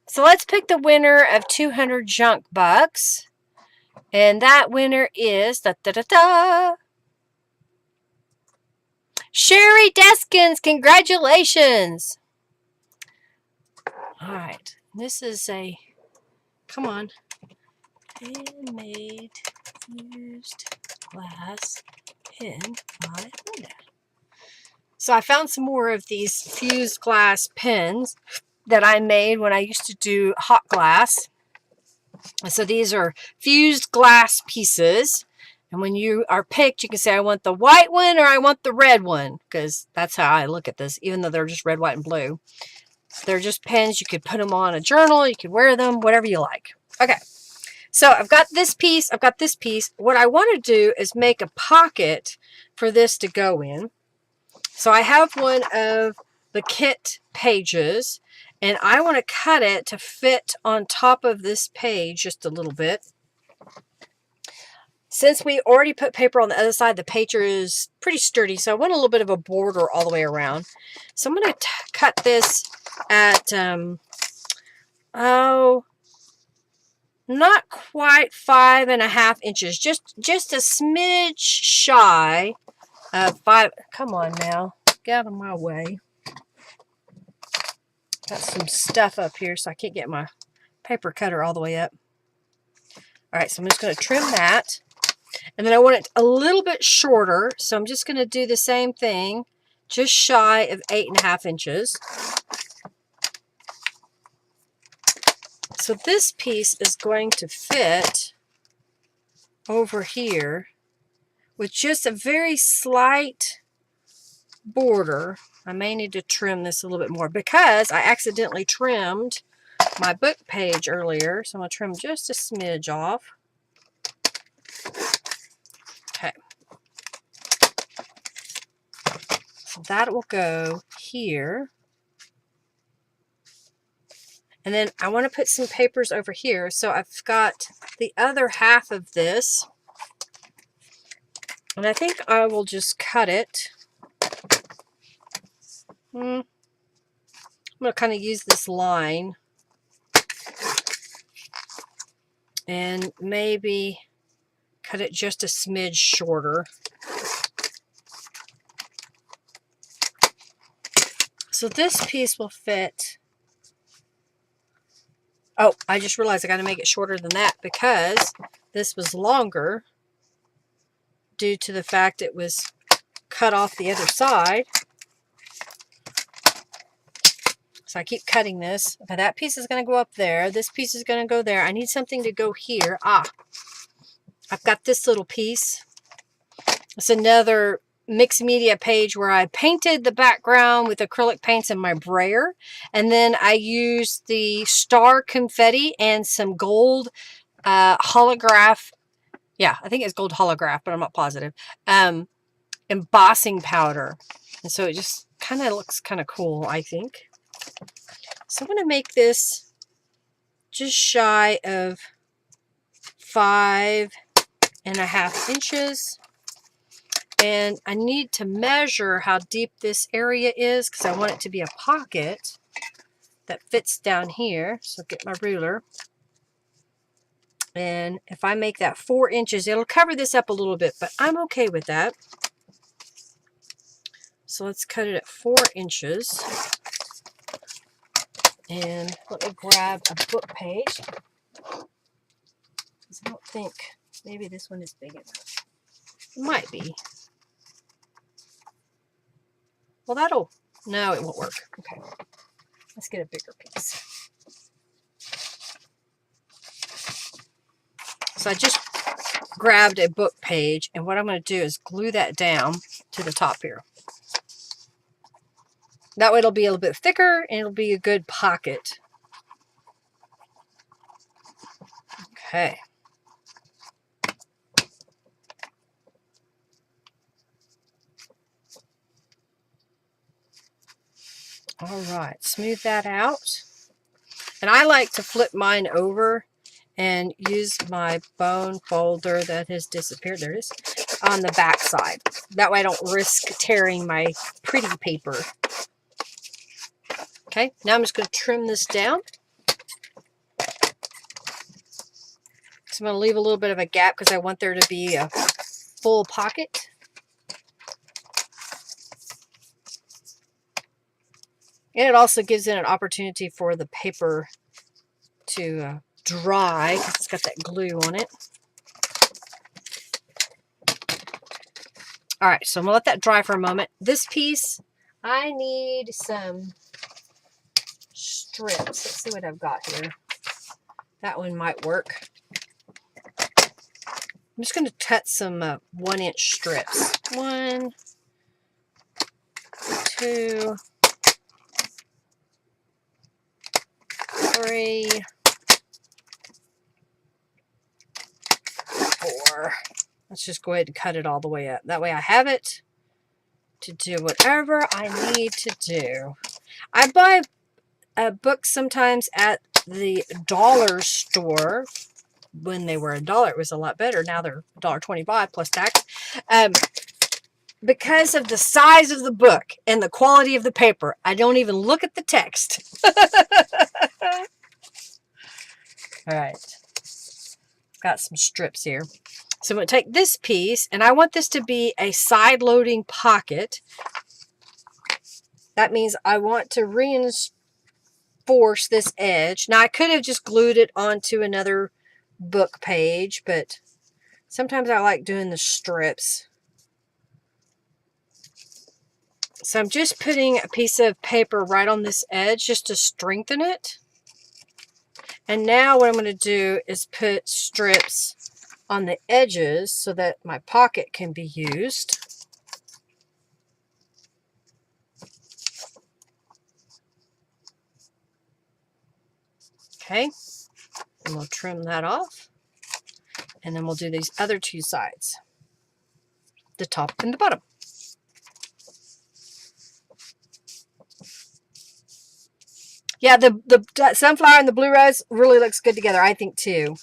so let's pick the winner of 200 junk bucks. And that winner is Sherry Deskins. Congratulations. All right, this is a, come on, handmade fused glass pen by Linda. So I found some more of these fused glass pens that I made when I used to do hot glass. So these are fused glass pieces, And when you are picked, you can say, I want the white one or I want the red one, because that's how I look at this, even though they're just red, white, and blue. They're just pens. You could put them on a journal. You could wear them, whatever you like. Okay. So I've got this piece. I've got this piece. What I want to do is make a pocket for this to go in. So I have one of the kit pages, and I want to cut it to fit on top of this page just a little bit. Since we already put paper on the other side, the paper is pretty sturdy, so I want a little bit of a border all the way around. So I'm going to cut this at, not quite 5.5 inches, just a smidge shy of 5. Come on now, get out of my way. Got some stuff up here, so I can't get my paper cutter all the way up. All right, so I'm just going to trim that. And then I want it a little bit shorter, so I'm just going to do the same thing, just shy of 8.5 inches. So this piece is going to fit over here with just a very slight border. I may need to trim this a little bit more because I accidentally trimmed my book page earlier, so I'm going to trim just a smidge off. Okay. So that will go here. And then I want to put some papers over here. So I've got the other half of this. And I think I will just cut it. I'm going to kind of use this line. And maybe cut it just a smidge shorter. So this piece will fit. Oh, I just realized I got to make it shorter than that because this was longer due to the fact it was cut off the other side. So I keep cutting this. Okay, that piece is going to go up there. This piece is going to go there. I need something to go here. I've got this little piece. It's another mixed media page where I painted the background with acrylic paints in my brayer, and then I used the star confetti and some gold holograph. Yeah, I think it's gold holograph, but I'm not positive. Embossing powder, and so it just kind of looks kind of cool, I think. So I'm going to make this just shy of 5.5 inches. And I need to measure how deep this area is because I want it to be a pocket that fits down here. So get my ruler. And if I make that 4 inches, it'll cover this up a little bit, but I'm okay with that. So let's cut it at 4 inches. And let me grab a book page. Because I don't think, maybe this one is big enough. It might be. Well, no, it won't work. Okay, let's get a bigger piece. So I just grabbed a book page, and what I'm going to do is glue that down to the top here. That way it'll be a little bit thicker, and it'll be a good pocket. Okay. All right, smooth that out. And I like to flip mine over and use my bone folder that has disappeared. There it is. On the back side. That way I don't risk tearing my pretty paper. Okay, now I'm just going to trim this down. So I'm going to leave a little bit of a gap because I want there to be a full pocket. And it also gives it an opportunity for the paper to dry because it's got that glue on it. All right, so I'm going to let that dry for a moment. This piece, I need some strips. Let's see what I've got here. That one might work. I'm just going to cut some 1-inch strips. 1, 2, 3, 4. Let's just go ahead and cut it all the way up. That way I have it to do whatever I need to do. I buy books sometimes at the dollar store. When they were $1, it was a lot better. Now they're $1.25 plus tax. Because of the size of the book and the quality of the paper, I don't even look at the text. All right. Got some strips here. So I'm going to take this piece, and I want this to be a side-loading pocket. That means I want to reinforce this edge. Now, I could have just glued it onto another book page, but sometimes I like doing the strips. So I'm just putting a piece of paper right on this edge just to strengthen it. And now what I'm going to do is put strips on the edges so that my pocket can be used. Okay, and we'll trim that off. And then we'll do these other two sides, the top and the bottom. Yeah, the sunflower and the blue rose really looks good together, I think, too.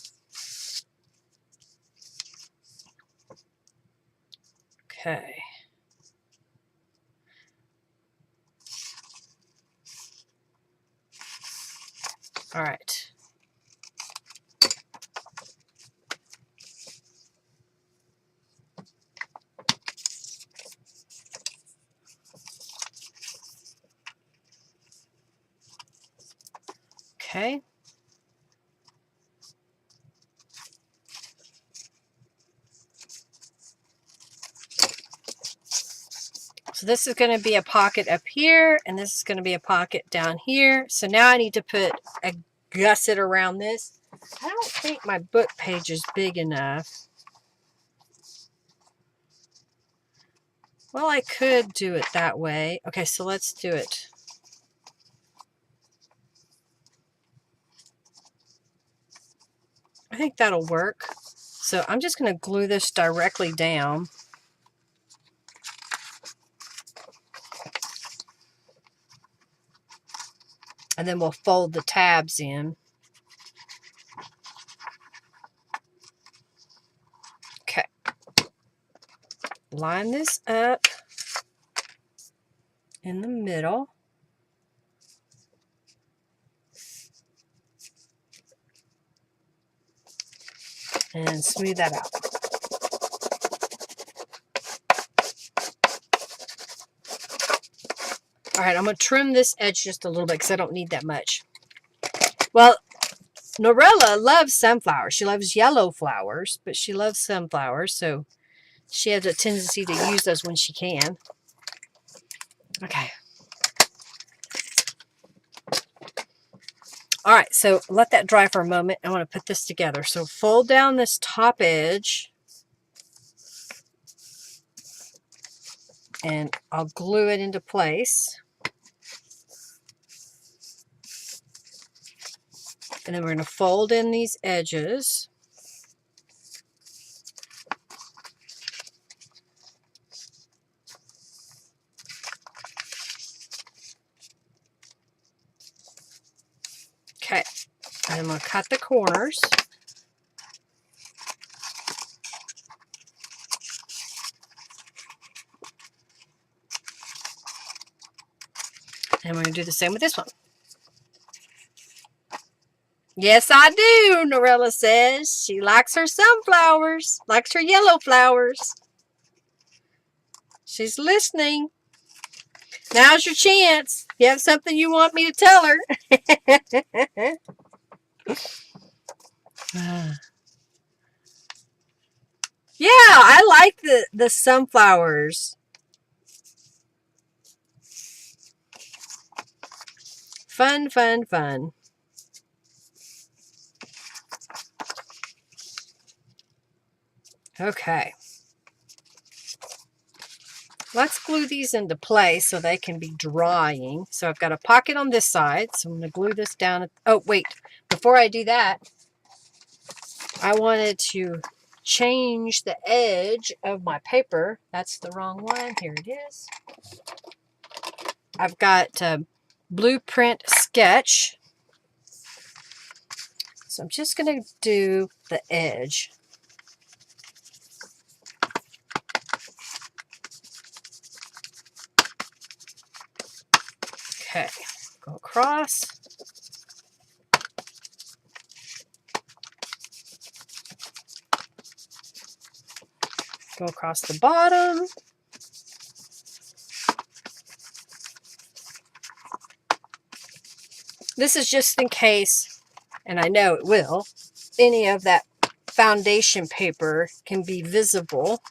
Okay. All right. Okay. So this is going to be a pocket up here, and this is going to be a pocket down here. So now I need to put a gusset around this. I don't think my book page is big enough. Well, I could do it that way. Okay, so let's do it. I think that'll work. So I'm just going to glue this directly down. And then we'll fold the tabs in. Okay. Line this up in the middle. And smooth that out. All right, I'm going to trim this edge just a little bit because I don't need that much. Well, Norella loves sunflowers. She loves yellow flowers, but she loves sunflowers, so she has a tendency to use those when she can. Okay. All right, so let that dry for a moment. I want to put this together. So fold down this top edge. And I'll glue it into place. And then we're going to fold in these edges. Okay, and I'm going to cut the corners. And we're going to do the same with this one. Yes, I do, Norella says. She likes her sunflowers, likes her yellow flowers. She's listening. Now's your chance. You have something you want me to tell her. Yeah, I like the sunflowers. Fun, fun, fun. Okay. Let's glue these into place so they can be drying. So I've got a pocket on this side. So I'm going to glue this down. Oh, wait. Before I do that, I wanted to change the edge of my paper. That's the wrong one. Here it is. I've got Blueprint Sketch. So I'm just going to do the edge. Okay, go across. Go across the bottom. This is just in case, and I know it will, any of that foundation paper can be visible.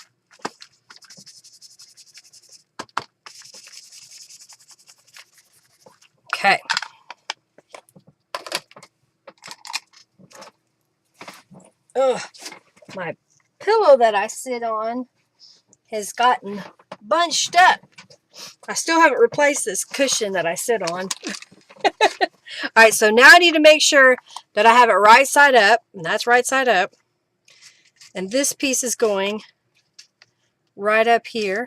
Okay. Ugh, my pillow that I sit on has gotten bunched up. I still haven't replaced this cushion that I sit on. All right, so now I need to make sure that I have it right side up, and that's right side up. And this piece is going right up here.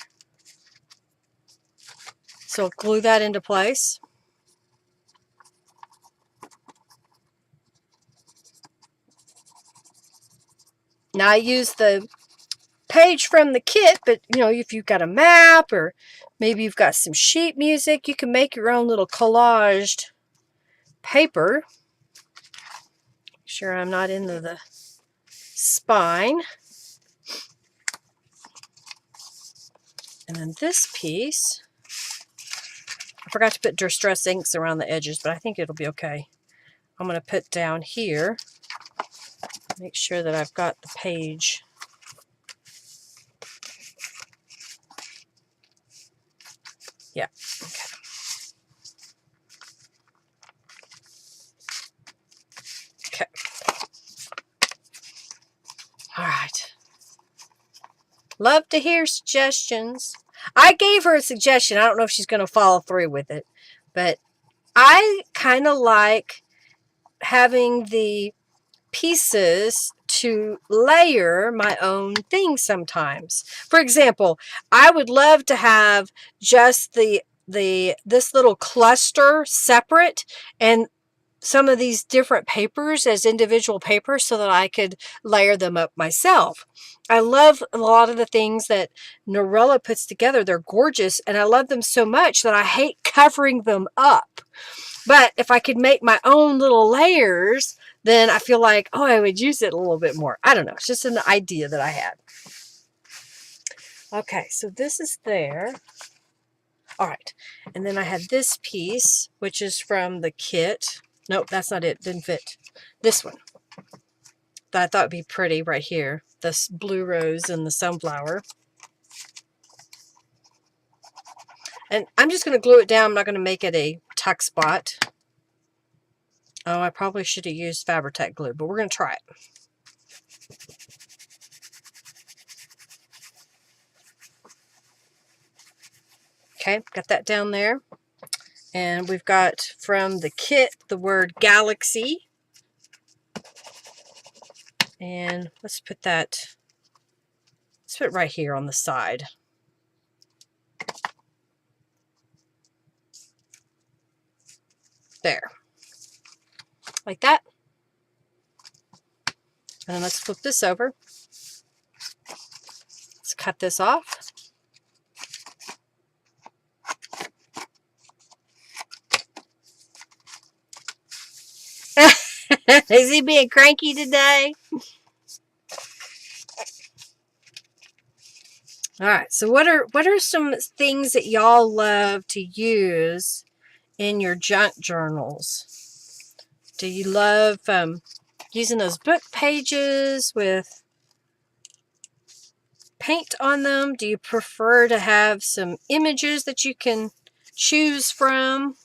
So glue that into place. Now I use the page from the kit, but you know, if you've got a map or maybe you've got some sheet music, you can make your own little collaged paper. Make sure I'm not into the spine. And then this piece, I forgot to put distress inks around the edges, but I think it'll be okay. I'm going to put down here, make sure that I've got the page. Yeah, okay. Okay. All right. Love to hear suggestions. I gave her a suggestion. I don't know if she's going to follow through with it, but I kind of like having the pieces to layer my own things sometimes. For example, I would love to have just this little cluster separate and some of these different papers as individual papers so that I could layer them up myself. I love a lot of the things that Norella puts together. They're gorgeous, and I love them so much that I hate covering them up. But if I could make my own little layers, then I feel like, oh, I would use it a little bit more. I don't know. It's just an idea that I had. Okay, so this is there. All right, and then I had this piece, which is from the kit. Nope, that's not it. Didn't fit. This one that I thought would be pretty right here. This blue rose and the sunflower. And I'm just going to glue it down. I'm not going to make it a tuck spot. Oh, I probably should have used Fabri-Tac glue, but we're going to try it. Okay, got that down there. And we've got from the kit the word galaxy. And let's put it right here on the side. There. Like that. And then let's flip this over. Let's cut this off. Is he being cranky today? All right, so what are some things that y'all love to use in your junk journals? Do you love using those book pages with paint on them? Do you prefer to have some images that you can choose from?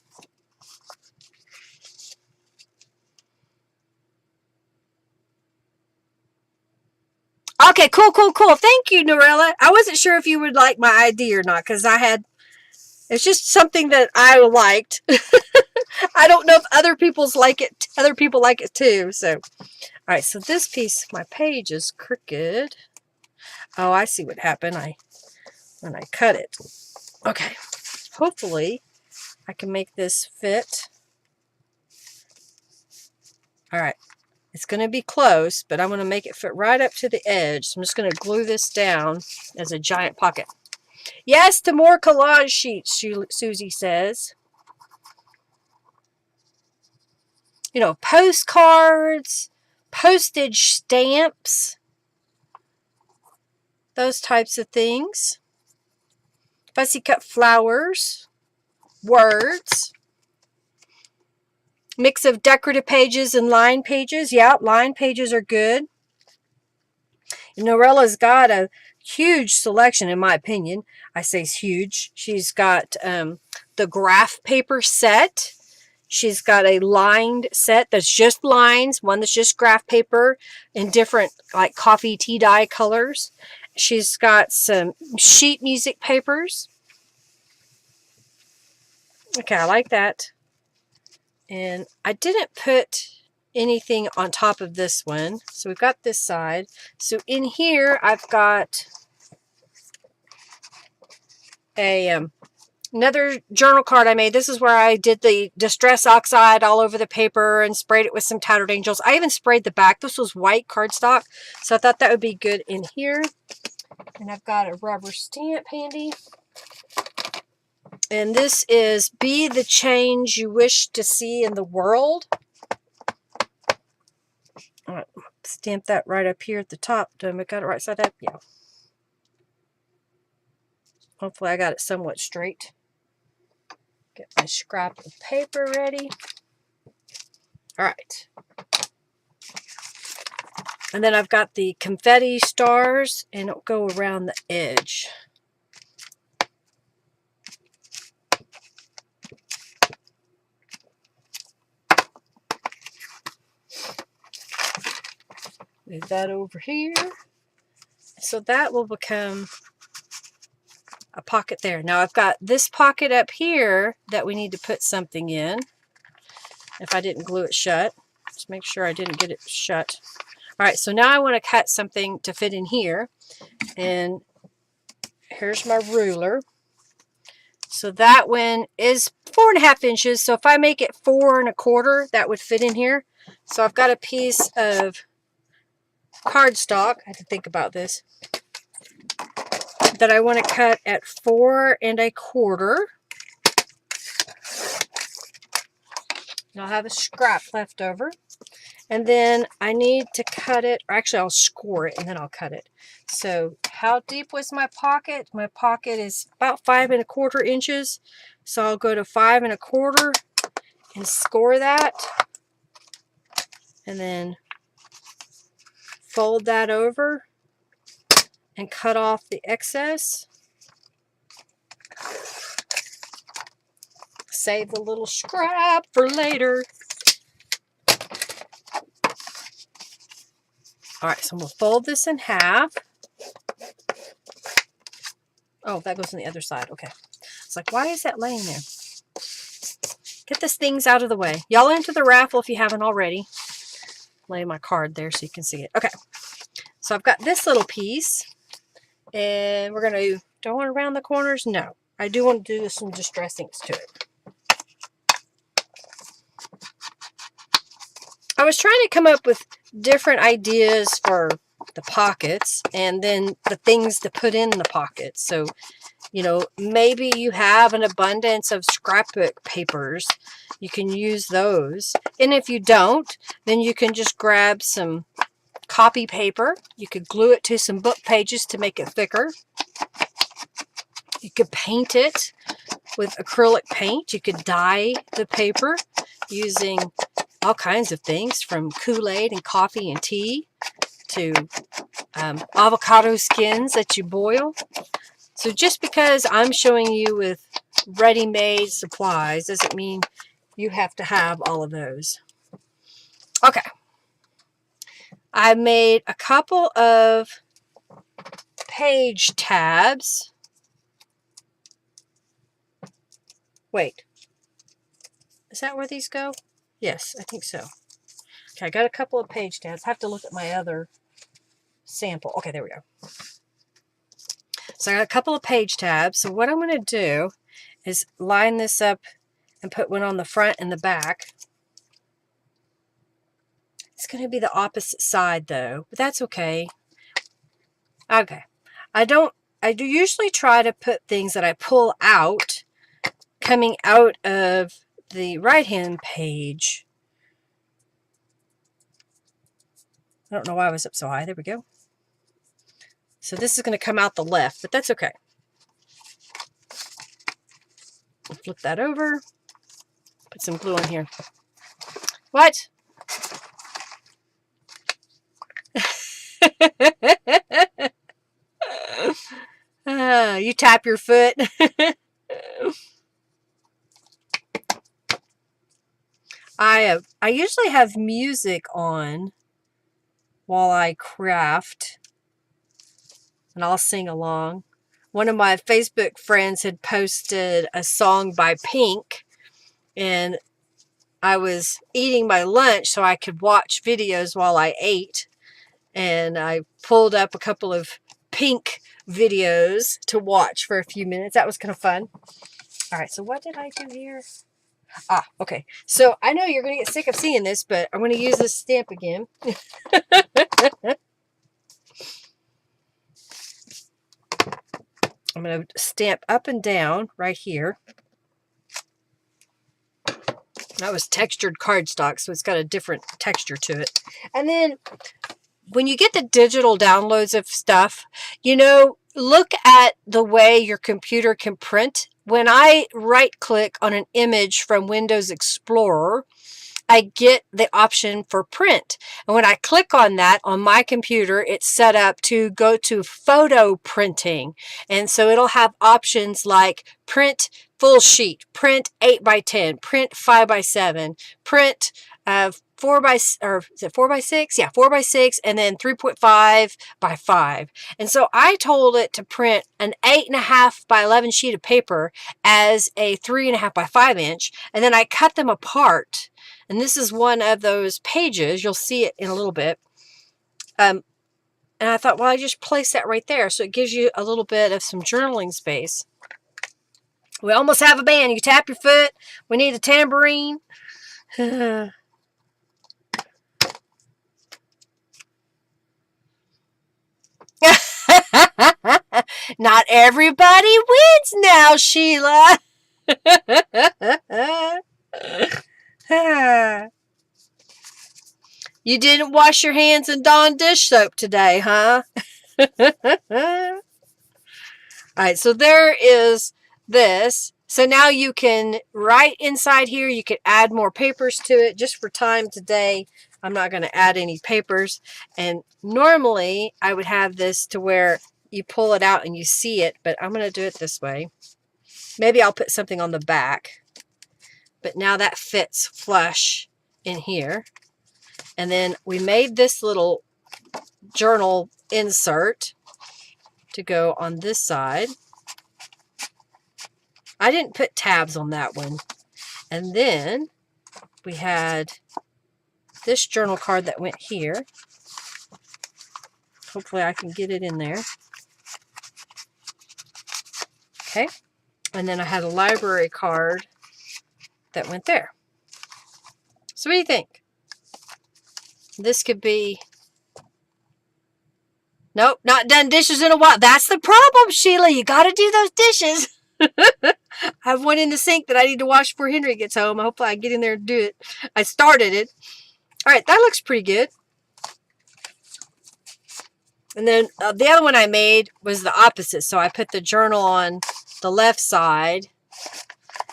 Okay, cool. Thank you, Norella. I wasn't sure if you would like my idea or not, because it's just something that I liked. I don't know if other people like it too. So, all right. So this piece, my page is crooked. Oh, I see what happened. When I cut it. Okay. Hopefully, I can make this fit. All right. It's going to be close, but I'm going to make it fit right up to the edge. So I'm just going to glue this down as a giant pocket. Yes, to more collage sheets, Susie says. You know, postcards, postage stamps, those types of things. Fussy cut flowers, words. Mix of decorative pages and line pages. Yeah, line pages are good. Norella's got a huge selection, in my opinion. I say it's huge. She's got the graph paper set. She's got a lined set that's just lines, one that's just graph paper in different like coffee tea dye colors. She's got some sheet music papers. Okay, I like that. And I didn't put anything on top of this one. So we've got this side. So in here, I've got another journal card I made. This is where I did the Distress Oxide all over the paper and sprayed it with some Tattered Angels. I even sprayed the back. This was white cardstock. So I thought that would be good in here. And I've got a rubber stamp handy. And this is Be the Change You Wish to See in the World. All right, stamp that right up here at the top. Do I got it right side up? Yeah. Hopefully I got it somewhat straight. Get my scrap of paper ready. All right. And then I've got the confetti stars, and it'll go around the edge. Move that over here. So that will become a pocket there. Now I've got this pocket up here that we need to put something in. If I didn't glue it shut. Just make sure I didn't get it shut. All right, so now I want to cut something to fit in here. And here's my ruler. So that one is 4.5 inches. So if I make it 4 1/4, that would fit in here. So I've got a piece of cardstock. I had to think about this. That I want to cut at 4 1/4. And I'll have a scrap left over. And then I need to cut it, or actually I'll score it and then I'll cut it. So how deep was my pocket? My pocket is about 5 1/4 inches. So I'll go to 5 1/4 and score that. And then fold that over and cut off the excess. Save the little scrap for later. All right, so I'm going to fold this in half. Oh, that goes on the other side. Okay. It's like, why is that laying there? Get these things out of the way. Y'all into the raffle if you haven't already. Lay my card there so you can see it. Okay. So I've got this little piece. And we're going to, do I want to round the corners? No. I do want to do some distressings to it. I was trying to come up with different ideas for the pockets and then the things to put in the pockets. So, you know, maybe you have an abundance of scrapbook papers. You can use those. And if you don't, then you can just grab some copy paper. You could glue it to some book pages to make it thicker. You could paint it with acrylic paint. You could dye the paper using all kinds of things from Kool-Aid and coffee and tea to avocado skins that you boil. So just because I'm showing you with ready-made supplies doesn't mean you have to have all of those. Okay. I made a couple of page tabs. Wait, is that where these go? Yes, I think so. Okay, I got a couple of page tabs. I have to look at my other sample. Okay, there we go. So I got a couple of page tabs. So what I'm going to do is line this up and put one on the front and the back. It's going to be the opposite side though, but that's okay. Okay. I do usually try to put things that I pull out coming out of the right-hand page. I don't know why I was up so high. There we go. So this is going to come out the left, but that's okay. Flip that over. Put some glue on here. What? You tap your foot. I usually have music on while I craft, and I'll sing along. One of my Facebook friends had posted a song by Pink, and I was eating my lunch so I could watch videos while I ate, and I pulled up a couple of Pink videos to watch for a few minutes. That was kind of fun. All right, so what did I do here? Ah, okay. So I know you're going to get sick of seeing this, but I'm going to use this stamp again. I'm going to stamp up and down right here. That was textured cardstock, so it's got a different texture to it. And then when you get the digital downloads of stuff, you know, look at the way your computer can print. When I right-click on an image from Windows Explorer, I get the option for print. And when I click on that on my computer, it's set up to go to photo printing. And so it'll have options like print full sheet, print 8x10, print 5x7, print 4 by, or is it 4x6? Yeah, 4x6, and then 3.5x5. And so I told it to print an 8.5 by 11 sheet of paper as a 3.5 by 5 inch, and then I cut them apart. And this is one of those pages. You'll see it in a little bit. And I thought, well, I just place that right there, so it gives you a little bit of some journaling space. We almost have a band. You can tap your foot. We need a tambourine. Not everybody wins now, Sheila. You didn't wash your hands in Dawn dish soap today, huh? All right, so there is this. So now you can, right inside here, you can add more papers to it. Just for time today, I'm not going to add any papers. And normally, I would have this to where you pull it out and you see it, but I'm going to do it this way. Maybe I'll put something on the back. But now that fits flush in here. And then we made this little journal insert to go on this side. I didn't put tabs on that one. And then we had this journal card that went here. Hopefully I can get it in there. Okay. And then I had a library card that went there. So what do you think? This could be... Nope, not done dishes in a while. That's the problem, Sheila. You got to do those dishes. I have one in the sink that I need to wash before Henry gets home. Hopefully I get in there and do it. I started it. All right, that looks pretty good. And then the other one I made was the opposite. So I put the journal on the left side,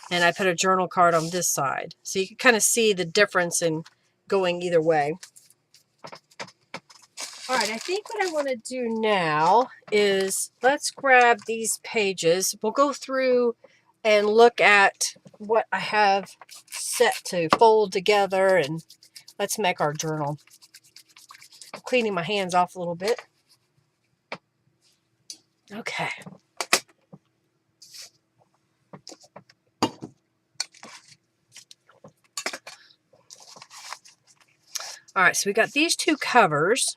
and I put a journal card on this side. So you can kind of see the difference in going either way. All right, I think what I want to do now is let's grab these pages. We'll go through and look at what I have set to fold together, and let's make our journal. I'm cleaning my hands off a little bit. Okay. All right, so we got these two covers.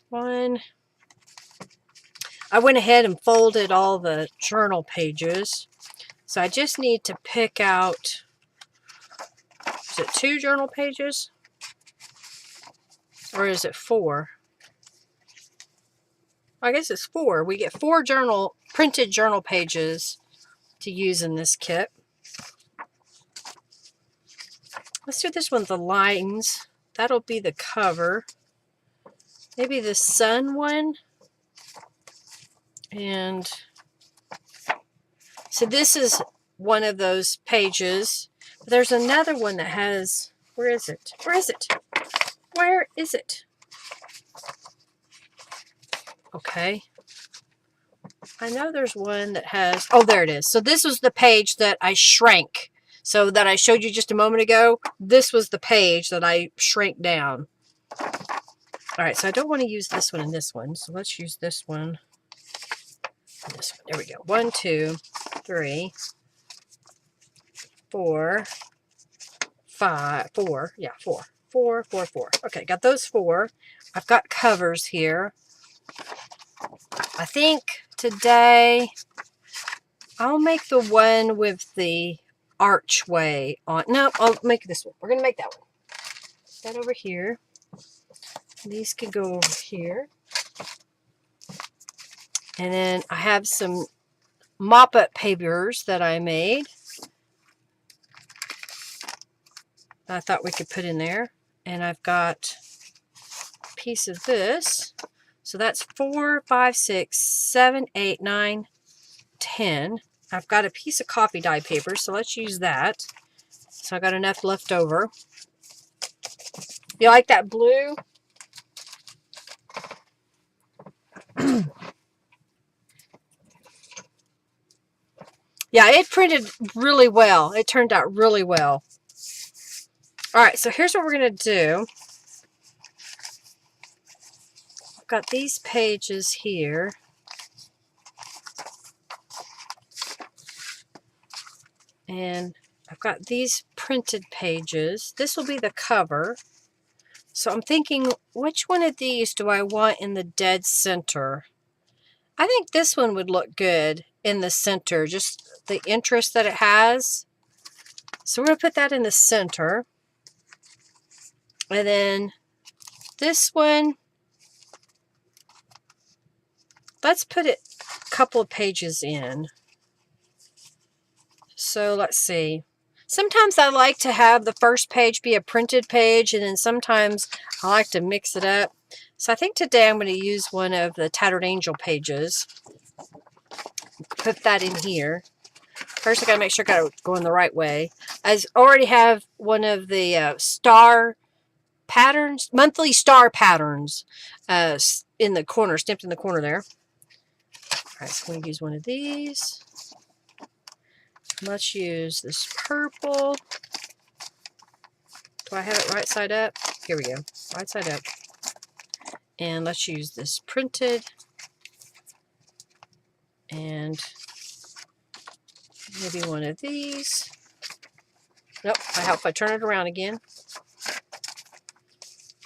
One. I went ahead and folded all the journal pages. So I just need to pick out, is it 2 journal pages? Or is it 4? I guess it's 4. We get 4 printed journal pages to use in this kit. Let's do this one, the lines. That'll be the cover. Maybe the sun one. And so this is one of those pages. There's another one that has, where is it? Where is it? Where is it? Okay. I know there's one that has, oh, there it is. So this was the page that I shrank. So that I showed you just a moment ago. This was the page that I shrank down. All right, so I don't want to use this one and this one. So let's use this one. And this one. There we go. 1, 2, 3, 4, 5, 4. Yeah, 4. 4, 4, 4. Okay, got those 4. I've got covers here. I think today I'll make the one with the archway on. No, I'll make this one. We're going to make that one. That over here. These could go over here. And then I have some mop-up papers that I made. I thought we could put in there. And I've got a piece of this. So that's 4, 5, 6, 7, 8, 9, 10. I've got a piece of coffee dye paper, so let's use that. So I got enough left over. You like that blue? Yeah, it printed really well. It turned out really well. All right, so here's what we're going to do. I've got these pages here. And I've got these printed pages. This will be the cover. So I'm thinking, which one of these do I want in the dead center? I think this one would look good in the center, just the interest that it has. So we're going to put that in the center. And then this one, let's put it a couple of pages in. So let's see. Sometimes I like to have the first page be a printed page, and then sometimes I like to mix it up. So I think today I'm going to use one of the Tattered Angel pages. Put that in here. First I got to make sure I got it going the right way. I already have one of the star patterns, monthly star patterns in the corner, stamped in the corner there. All right, so I'm going to use one of these. Let's use this purple. Do I have it right side up? Here we go. Right side up. And let's use this printed. And maybe one of these. Nope, I hope I turn it around again.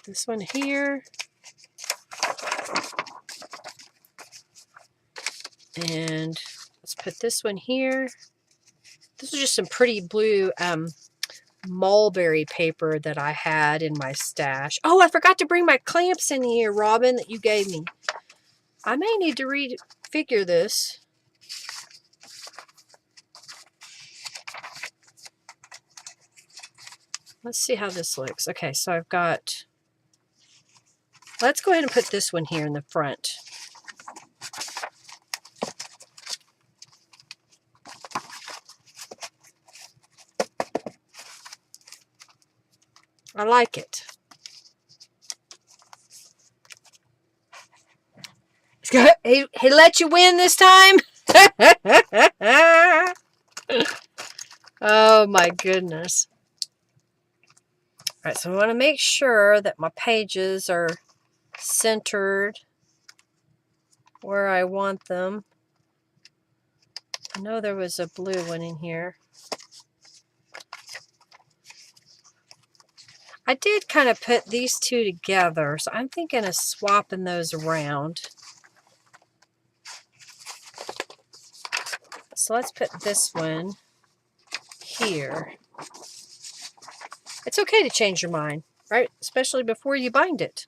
This one here. And let's put this one here. This is just some pretty blue mulberry paper that I had in my stash. Oh, I forgot to bring my clamps in here, Robin, that you gave me. I may need to refigure this. Let's see how this looks. Okay, so I've got... Let's go ahead and put this one here in the front. I like it. He let you win this time? Oh my goodness. All right, so I want to make sure that my pages are centered. where I want them. I know there was a blue one in here. I did kind of put these two together, so I'm thinking of swapping those around. So let's put this one here. It's okay to change your mind, right? Especially before you bind it.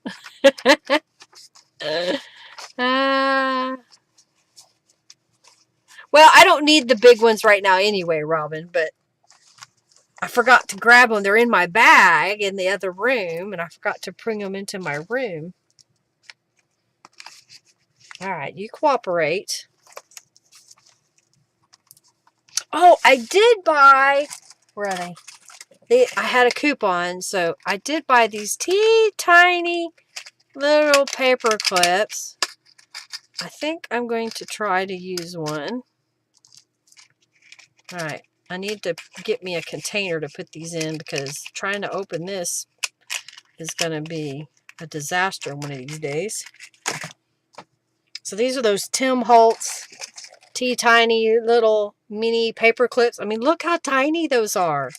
Well, I don't need the big ones right now anyway, Robin, but I forgot to grab them. They're in my bag in the other room, and I forgot to bring them into my room. All right, you cooperate. Oh, I did buy... Where are they? I had a coupon, so I did buy these tiny little paper clips. I think I'm going to try to use one. All right, I need to get me a container to put these in because trying to open this is going to be a disaster one of these days. So these are those Tim Holtz tiny little mini paper clips. I mean, look how tiny those are.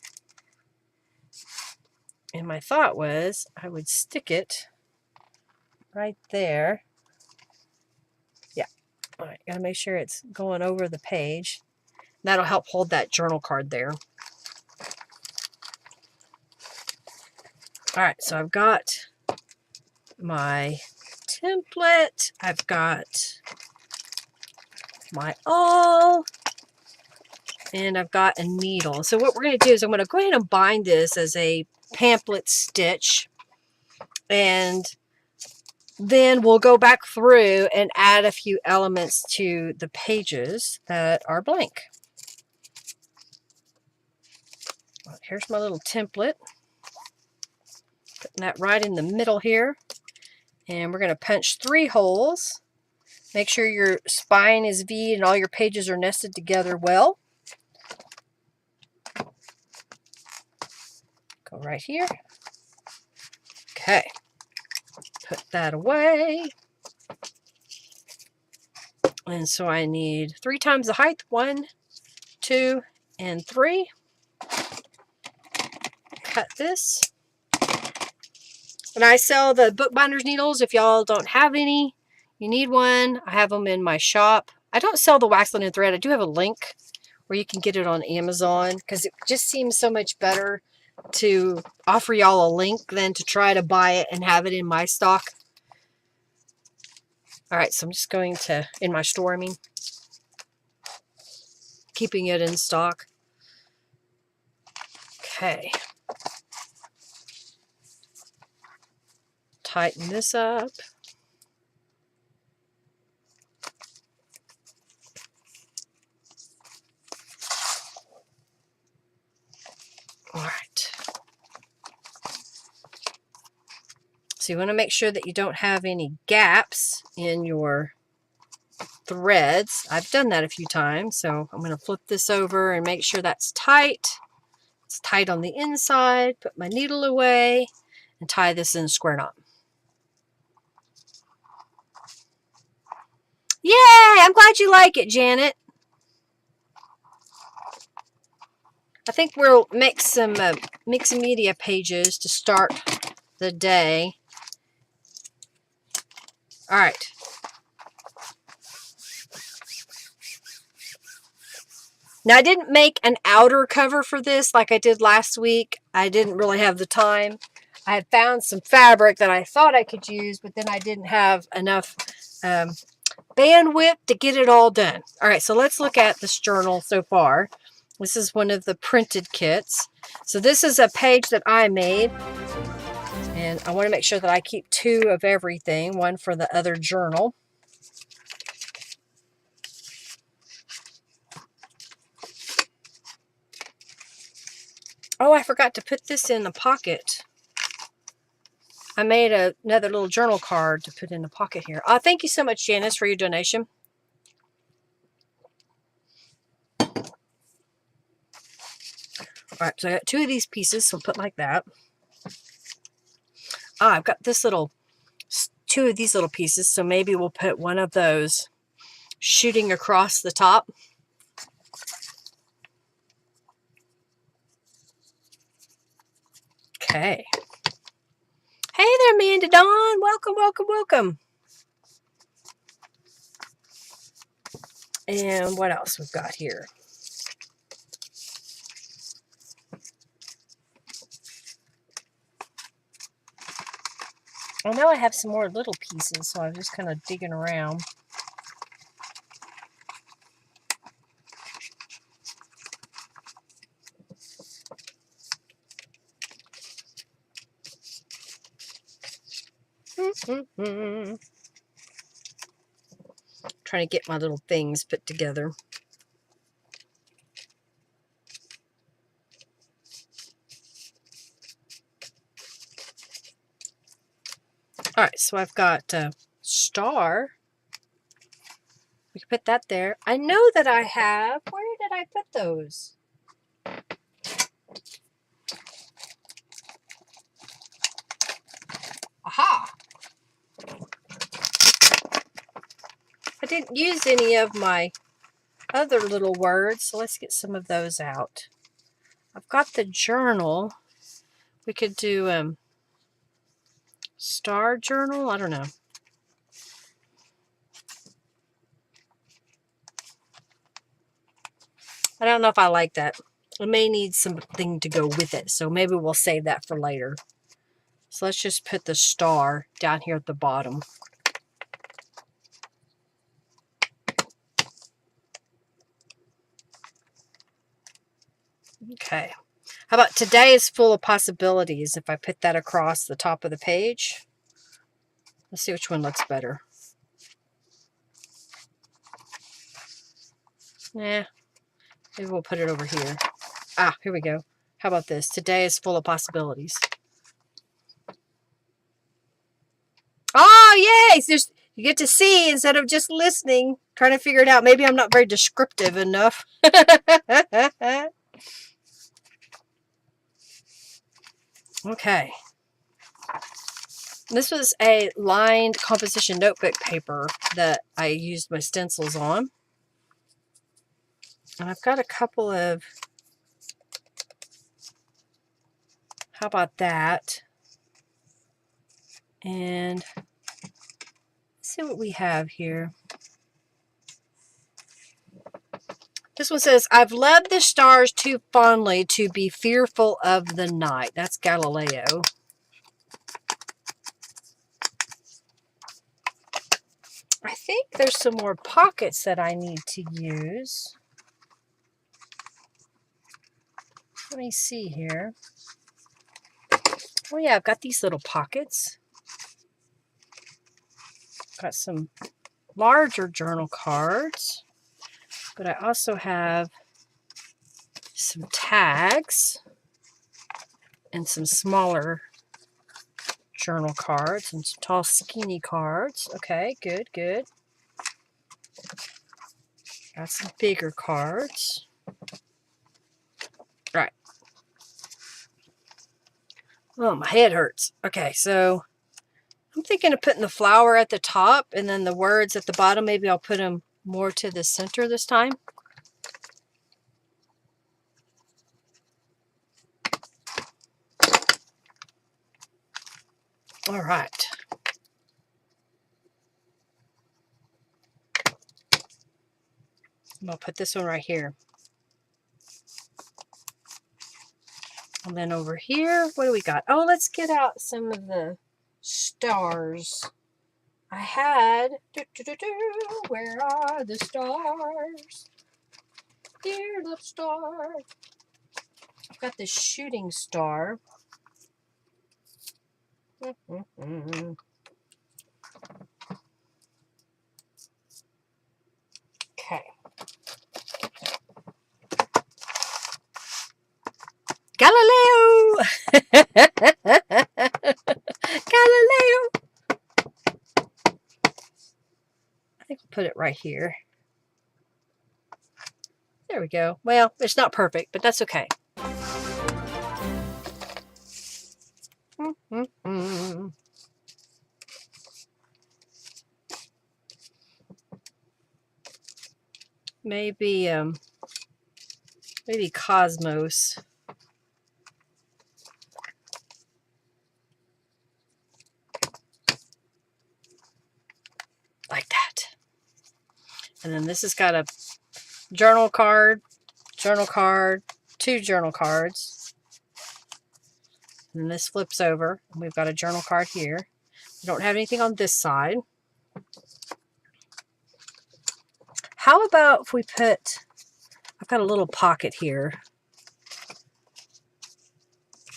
And my thought was I would stick it right there. Yeah. All right, gotta make sure it's going over the page. That'll help hold that journal card there. All right, so I've got my template. I've got my awl. And I've got a needle. So what we're going to do is I'm going to go ahead and bind this as a pamphlet stitch. And then we'll go back through and add a few elements to the pages that are blank. Here's my little template. Putting that right in the middle here. And we're going to punch 3 holes. Make sure your spine is V and all your pages are nested together well. Go right here. Okay. Put that away. And so I need 3 times the height. 1, 2, and 3. Cut this. And I sell the bookbinder's needles. If y'all don't have any, you need one. I have them in my shop. I don't sell the wax linen thread. I do have a link where you can get it on Amazon because it just seems so much better to offer y'all a link than to try to buy it and have it in my stock. All right, so I'm just going to, in my store, I mean, keeping it in stock. Okay. Tighten this up. All right. So you want to make sure that you don't have any gaps in your threads. I've done that a few times, so I'm going to flip this over and make sure that's tight. It's tight on the inside. Put my needle away and tie this in a square knot. Yay! I'm glad you like it, Janet. I think we'll make some mixed media pages to start the day. All right. Now, I didn't make an outer cover for this like I did last week. I didn't really have the time. I had found some fabric that I thought I could use, but then I didn't have enough bandwidth to get it all done. All right, so let's look at this journal so far. This is one of the printed kits. So this is a page that I made. And I want to make sure that I keep 2 of everything, one for the other journal. Oh, I forgot to put this in the pocket. I made another little journal card to put in the pocket here. Thank you so much, Janice, for your donation. All right, so I got 2 of these pieces, so I'll put like that. I've got this little two of these little pieces, so maybe we'll put one of those shooting across the top. Okay. Hey there, Amanda Dawn. Welcome, welcome, welcome. And what else we've got here? I know I have some more little pieces, so I'm just kind of digging around. Trying to get my little things put together. All right, so I've got a star. We can put that there. I know that I have. Where did I put those? Aha! I didn't use any of my other little words, so let's get some of those out. I've got the journal. We could do star journal. I don't know. I don't know if I like that. It may need something to go with it, so maybe we'll save that for later. So let's just put the star down here at the bottom. Okay. How about today is full of possibilities? If I put that across the top of the page, let's see which one looks better. Yeah, maybe we'll put it over here. Ah, here we go. How about this? Today is full of possibilities. Oh, yay! There's, you get to see instead of just listening, trying to figure it out. Maybe I'm not very descriptive enough. Okay. This was a lined composition notebook paper that I used my stencils on. And I've got a couple of, how about that? And let's see what we have here. This one says, I've loved the stars too fondly to be fearful of the night. That's Galileo. I think there's some more pockets that I need to use. Let me see here. Oh yeah, I've got these little pockets. Got some larger journal cards. But I also have some tags and some smaller journal cards and some tall skinny cards. Okay, good, good. Got some bigger cards. All right. Oh, my head hurts. Okay, so I'm thinking of putting the flower at the top and then the words at the bottom. Maybe I'll put them more to the center this time. All right. I'll put this one right here. And then over here, what do we got? Oh, let's get out some of the stars. I had, where are the stars? Dear little star. I've got the shooting star. Okay. Galileo! Galileo! I think we'll put it right here. There we go. Well, it's not perfect, but that's okay. maybe maybe Cosmos. Like that. And then this has got a journal card, 2 journal cards. And then this flips over. And we've got a journal card here. We don't have anything on this side. How about if we put, I've got a little pocket here.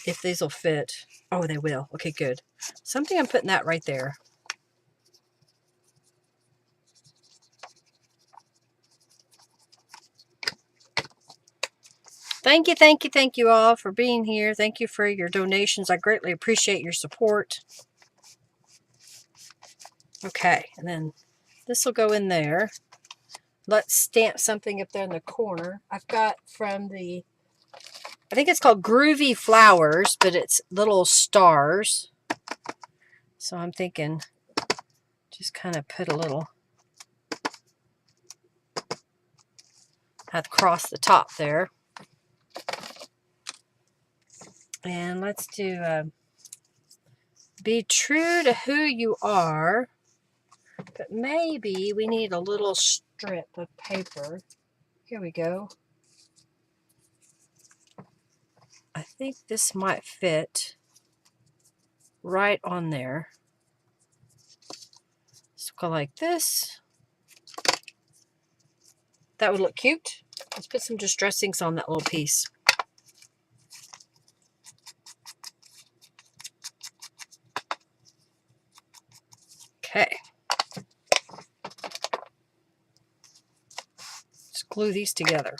If these will fit. Oh, they will. Okay, good. So I'm thinking I'm putting that right there. Thank you, thank you, thank you all for being here. Thank you for your donations. I greatly appreciate your support. Okay, and then this will go in there. Let's stamp something up there in the corner. I've got from the, I think it's called Groovy Flowers, but it's little stars. So I'm thinking just kind of put a little across the top there. And let's do be true to who you are, but maybe we need a little strip of paper. Here we go. I think this might fit right on there. So go like this. That would look cute. Let's put some distressings on that little piece. Okay. Just glue these together.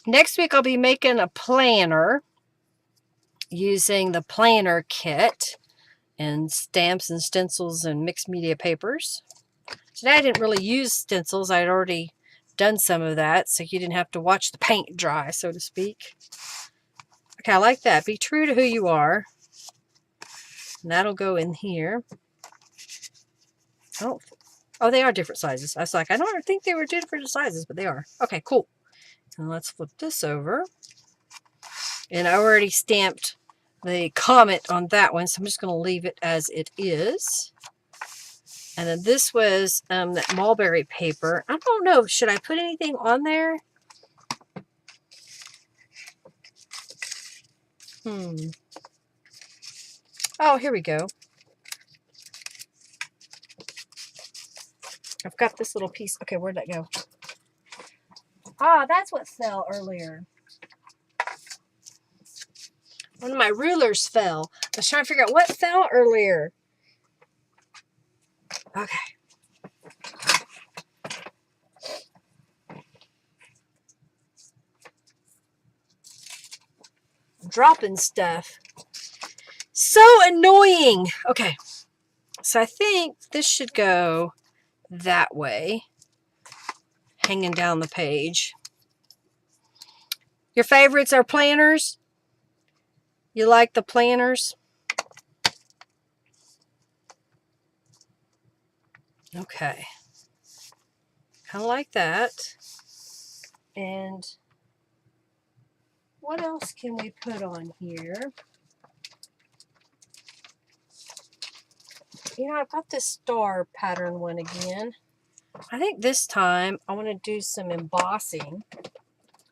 Next week I'll be making a planner using the planner kit and stamps and stencils and mixed media papers. Today I didn't really use stencils. I had already done some of that, so you didn't have to watch the paint dry, so to speak. Okay, I like that. Be true to who you are. And that'll go in here. Oh, they are different sizes. I was like, I don't think they were different sizes, but they are. Okay, cool. And let's flip this over. And I already stamped the comment on that one, so I'm just going to leave it as it is. And then this was that mulberry paper. I don't know. Should I put anything on there? Oh, here we go. I've got this little piece. Okay, where'd that go? Ah, that's what fell earlier. One of my rulers fell. I was trying to figure out what fell earlier. Okay. Dropping stuff. So annoying. Okay. So I think this should go that way. Hanging down the page. Your favorites are planners? You like the planners? Okay. Kind of like that. And what else can we put on here? You know, I've got this star pattern one again. I think this time I want to do some embossing,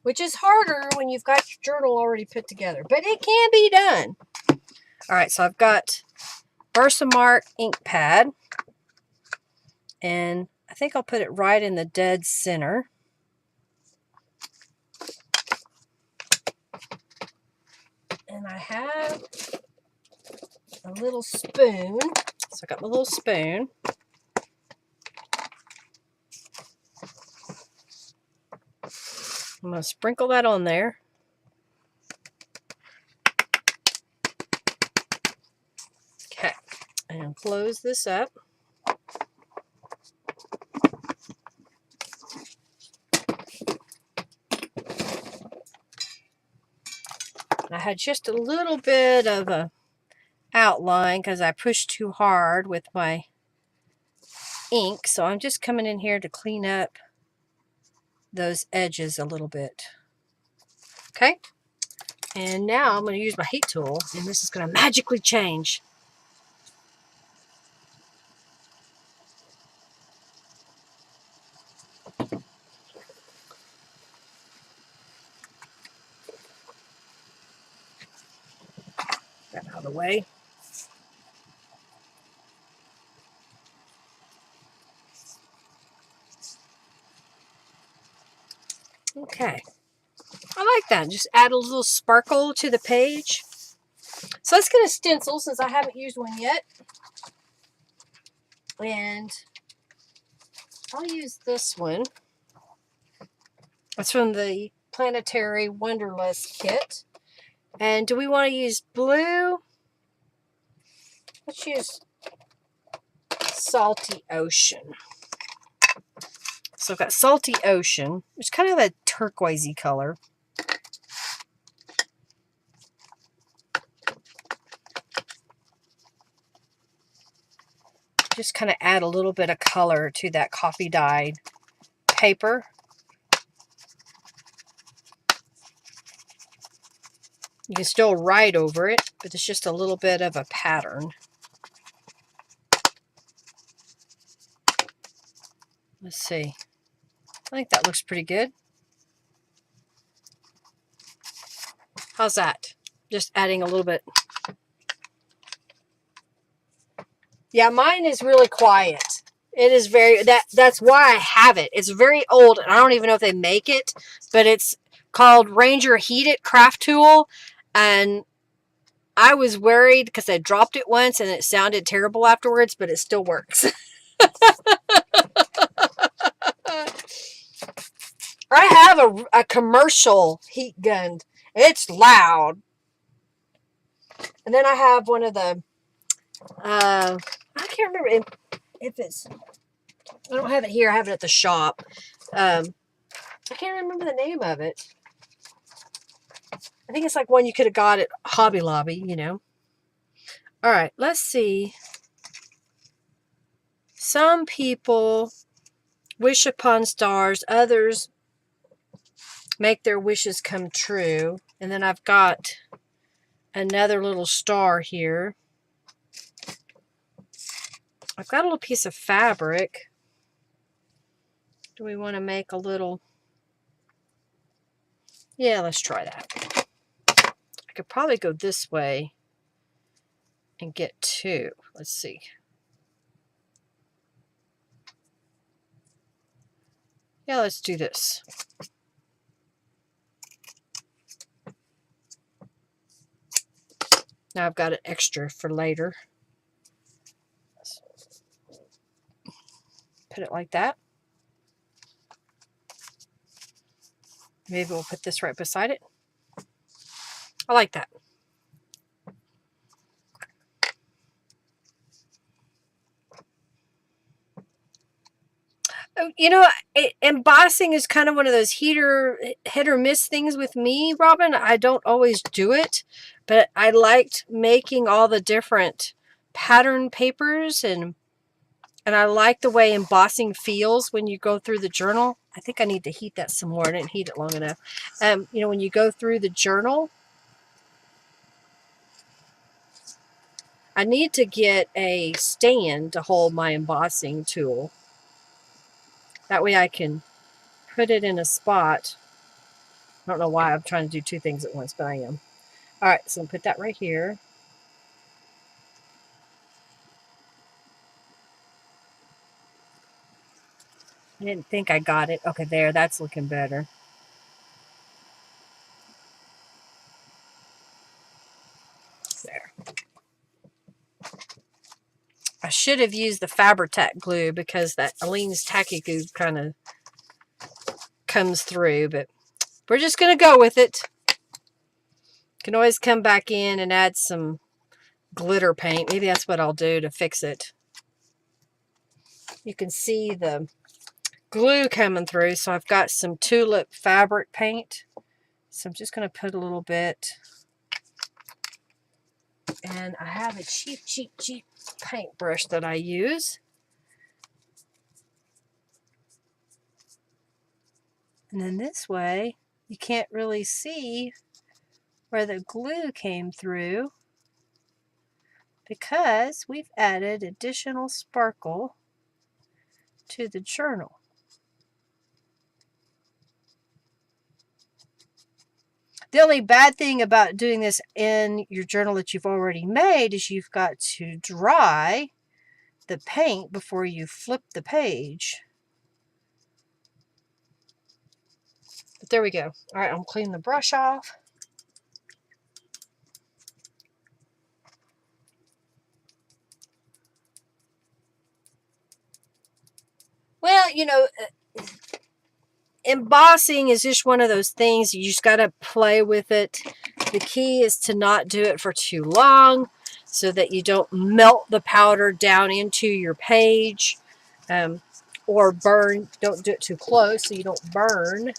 which is harder when you've got your journal already put together, but it can be done. All right, so I've got Versamark ink pad, and I think I'll put it right in the dead center. And I have a little spoon. So I got my little spoon. I'm going to sprinkle that on there. Okay, and close this up. I had just a little bit of a outline because I pushed too hard with my ink. So I'm just coming in here to clean up those edges a little bit. Okay. And now I'm going to use my heat tool, and this is going to magically change. That out of the way. Okay. I like that. Just add a little sparkle to the page. So let's get a stencil since I haven't used one yet. And I'll use this one. It's from the Planetary Wanderlust kit. And do we want to use blue? Let's use Salty Ocean. So I've got Salty Ocean. It's kind of a turquoisey color. Just kind of add a little bit of color to that coffee dyed paper. You can still write over it, but it's just a little bit of a pattern. Let's see. I think that looks pretty good. How's that? Just adding a little bit. Yeah, mine is really quiet. It is very, that's why I have it. It's very old, and I don't even know if they make it, but it's called Ranger Heated Craft Tool, and I was worried because I dropped it once and it sounded terrible afterwards, but it still works. I have a commercial heat gun. It's loud. And then I have one of the, I can't remember if it's, I don't have it here. I have it at the shop. I can't remember the name of it. I think it's like one you could have got at Hobby Lobby, you know. All right, let's see. Some people wish upon stars. Others make their wishes come true. And then I've got another little star here. I've got a little piece of fabric. Do we want to make a little? Yeah, let's try that. I could probably go this way and get two. Let's see. Yeah, let's do this. Now I've got an extra for later. Put it like that. Maybe we'll put this right beside it. I like that. You know, embossing is kind of one of those hit or miss things with me, Robin. I don't always do it, but I liked making all the different pattern papers, and I like the way embossing feels when you go through the journal. I think I need to heat that some more. I didn't heat it long enough. You know, when you go through the journal, I need to get a stand to hold my embossing tool. That way I can put it in a spot. I don't know why I'm trying to do two things at once, but I am. All right, so I'll put that right here. I didn't think I got it. Okay, there, that's looking better. There. I should have used the Fabri-Tac glue because that Aleene's Tacky Glue kind of comes through, but we're just going to go with it. Can always come back in and add some glitter paint. Maybe that's what I'll do to fix it. You can see the glue coming through, so I've got some tulip fabric paint. So I'm just going to put a little bit And I have a cheap paintbrush that I use. And then this way, you can't really see where the glue came through because we've added additional sparkle to the journal. The only bad thing about doing this in your journal that you've already made is you've got to dry the paint before you flip the page. But there we go. All right, I'm cleaning the brush off. Well, you know, embossing is just one of those things. You just got to play with it. The key is to not do it for too long so that you don't melt the powder down into your page or burn. Don't do it too close so you don't burn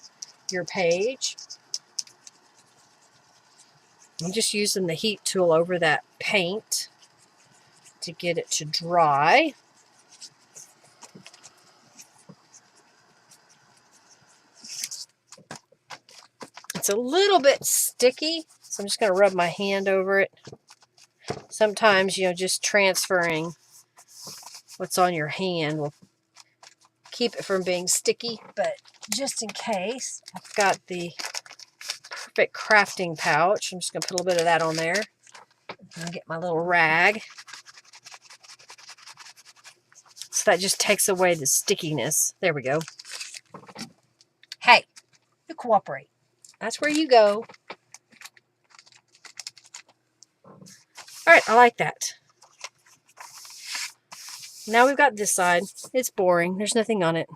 your page. I'm just using the heat tool over that paint to get it to dry. It's a little bit sticky, so I'm just going to rub my hand over it. Sometimes, you know, just transferring what's on your hand will keep it from being sticky, but just in case, I've got the perfect crafting pouch. I'm just going to put a little bit of that on there. And get my little rag. So that just takes away the stickiness. There we go. Hey, you cooperate. That's where you go. All right, I like that. Now we've got this side. It's boring. There's nothing on it.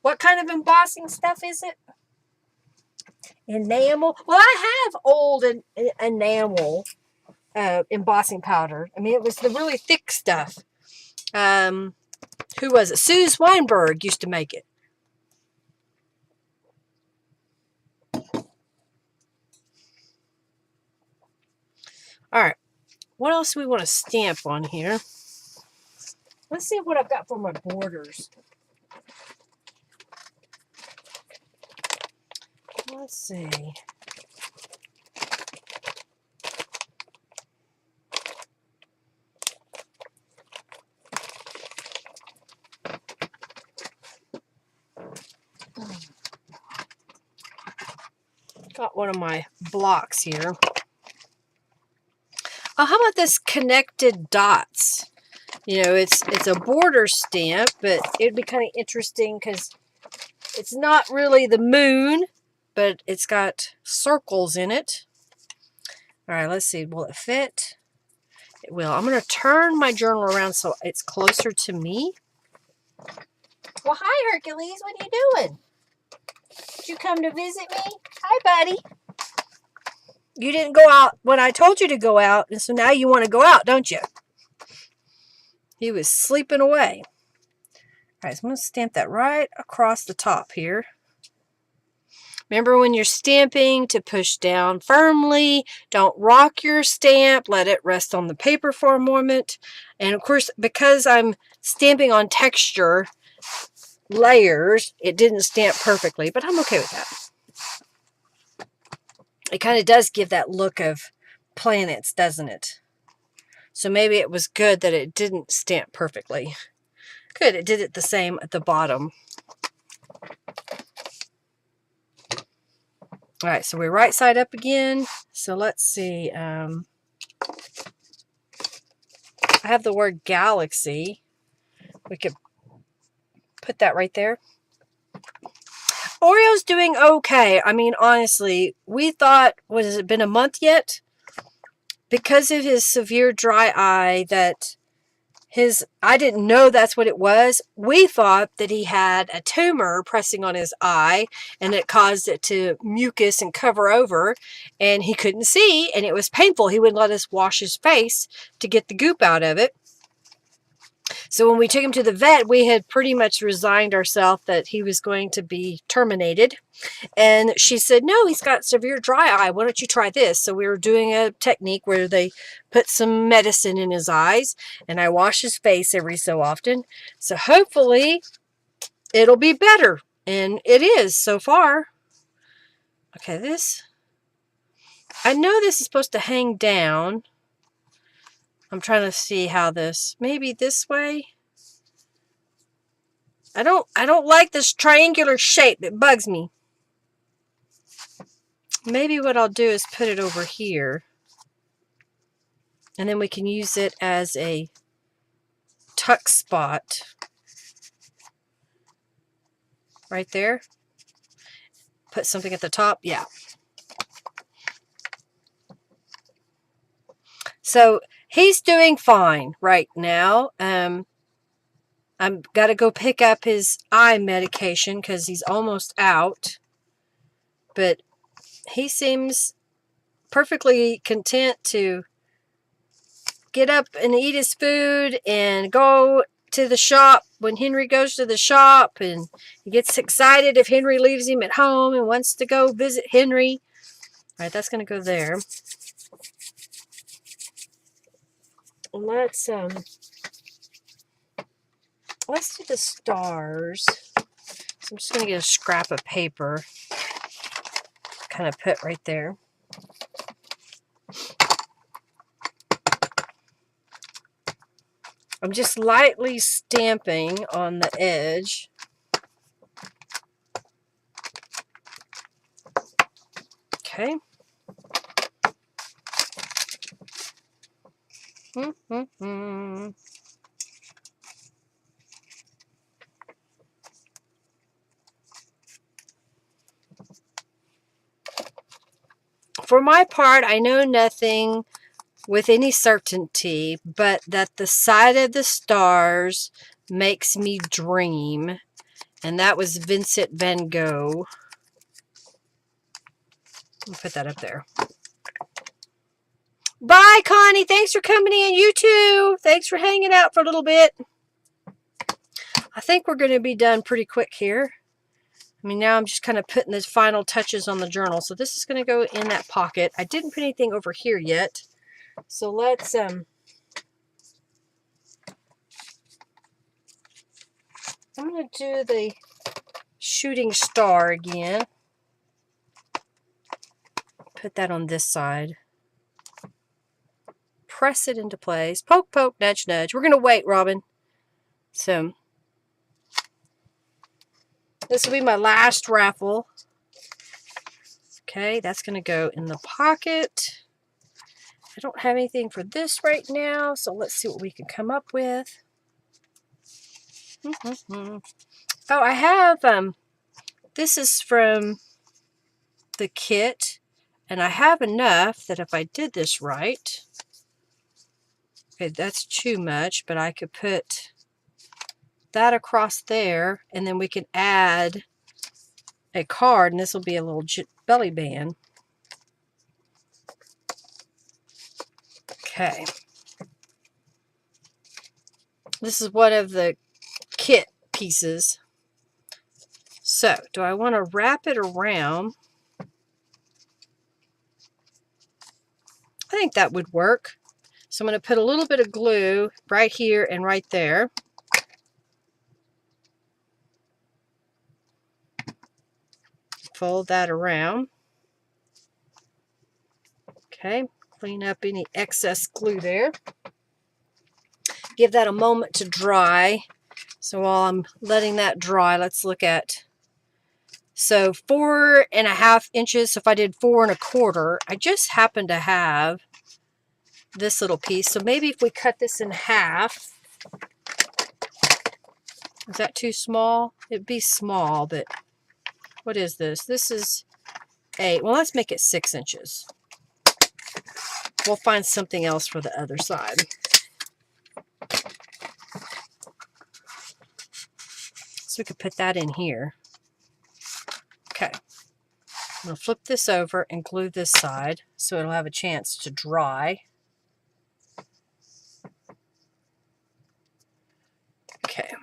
What kind of embossing stuff is it? Enamel. Well, I have old enamel embossing powder. I mean, it was the really thick stuff. Who was it? Suze Weinberg used to make it. All right. What else do we want to stamp on here? Let's see what I've got for my borders. Let's see. Got one of my blocks here. Oh, how about this connected dots? You know, it's a border stamp, but it'd be kind of interesting because it's not really the moon, but it's got circles in it. All right, let's see. Will it fit? It will. I'm going to turn my journal around so it's closer to me. Well, hi, Hercules. What are you doing? Did you come to visit me? Hi, buddy. You didn't go out when I told you to go out, and so now you want to go out, don't you? He was sleeping away. All right, so I'm going to stamp that right across the top here. Remember when you're stamping to push down firmly. Don't rock your stamp. Let it rest on the paper for a moment. And of course, because I'm stamping on texture layers, it didn't stamp perfectly, but I'm okay with that. It kind of does give that look of planets, doesn't it? So maybe it was good that it didn't stamp perfectly. Good, it did it the same at the bottom. All right, so we're right side up again. So let's see. I have the word galaxy. We could put that right there. Oreo's doing okay. I mean, honestly, we thought, has it been a month yet? Because of his severe dry eye that I didn't know that's what it was. We thought that he had a tumor pressing on his eye and it caused it to mucus and cover over and he couldn't see and it was painful. He wouldn't let us wash his face to get the goop out of it. So when we took him to the vet, we had pretty much resigned ourselves that he was going to be terminated. And she said, no, he's got severe dry eye. Why don't you try this? So we were doing a technique where they put some medicine in his eyes, and I wash his face every so often. So hopefully it'll be better. And it is so far. Okay, this, I know this is supposed to hang down. I'm trying to see how this, maybe this way. I don't like this triangular shape. It bugs me. Maybe what I'll do is put it over here. And then we can use it as a tuck spot. Right there. Put something at the top. Yeah. So he's doing fine right now. I've got to go pick up his eye medication because he's almost out. But he seems perfectly content to get up and eat his food and go to the shop when Henry goes to the shop. And he gets excited if Henry leaves him at home and wants to go visit Henry. All right, that's going to go there. Let's do the stars. So I'm just going to get a scrap of paper, kind of put right there. I'm just lightly stamping on the edge. Okay. For my part, I know nothing with any certainty, but that the sight of the stars makes me dream. And that was Vincent van Gogh. I'll put that up there. Bye, Connie. Thanks for coming in. You too. Thanks for hanging out for a little bit. I think we're going to be done pretty quick here. I mean, now I'm just kind of putting the final touches on the journal. So this is going to go in that pocket. I didn't put anything over here yet. So let's, I'm going to do the shooting star again. Put that on this side. Press it into place. Poke, poke, nudge, nudge. We're going to wait, Robin. So this will be my last raffle. Okay, that's going to go in the pocket. I don't have anything for this right now, so let's see what we can come up with. Oh, I have, this is from the kit, and I have enough that if I did this right, okay, that's too much, but I could put that across there, and then we can add a card, and this will be a little belly band. Okay. This is one of the kit pieces. So, do I want to wrap it around? I think that would work. So I'm going to put a little bit of glue right here and right there. Fold that around. Okay, clean up any excess glue there. Give that a moment to dry. So while I'm letting that dry, let's look at, so 4.5 inches. So if I did 4 1/4, I just happen to have this little piece. So maybe if we cut this in half, is that too small? It'd be small, but what is this? This is 8. Well, let's make it 6 inches. We'll find something else for the other side. So we could put that in here. Okay. I'm going to flip this over and glue this side so it'll have a chance to dry. Okay.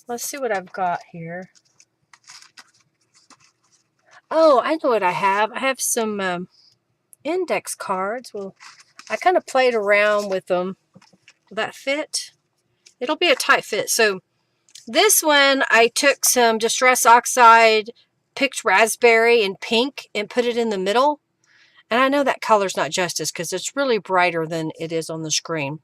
Let's see what I've got here. Oh, I know what I have. I have some index cards. Well, I kind of played around with them. Will that fit? It'll be a tight fit. So this one, I took some Distress Oxide, picked raspberry and pink, and put it in the middle. And I know that color's not justice because it's really brighter than it is on the screen.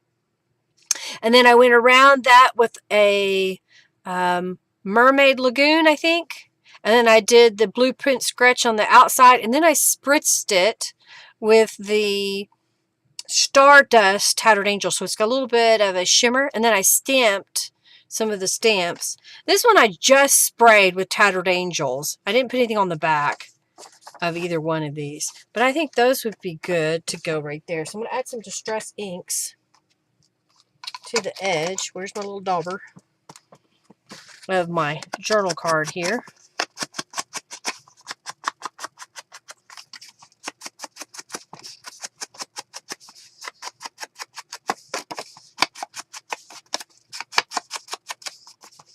And then I went around that with a Mermaid Lagoon, I think. And then I did the blueprint sketch on the outside. And then I spritzed it with the Stardust Tattered Angel. So it's got a little bit of a shimmer. And then I stamped some of the stamps. This one I just sprayed with Tattered Angels. I didn't put anything on the back of either one of these. But I think those would be good to go right there. So I'm going to add some Distress inks to the edge. Where's my little dauber of my journal card here?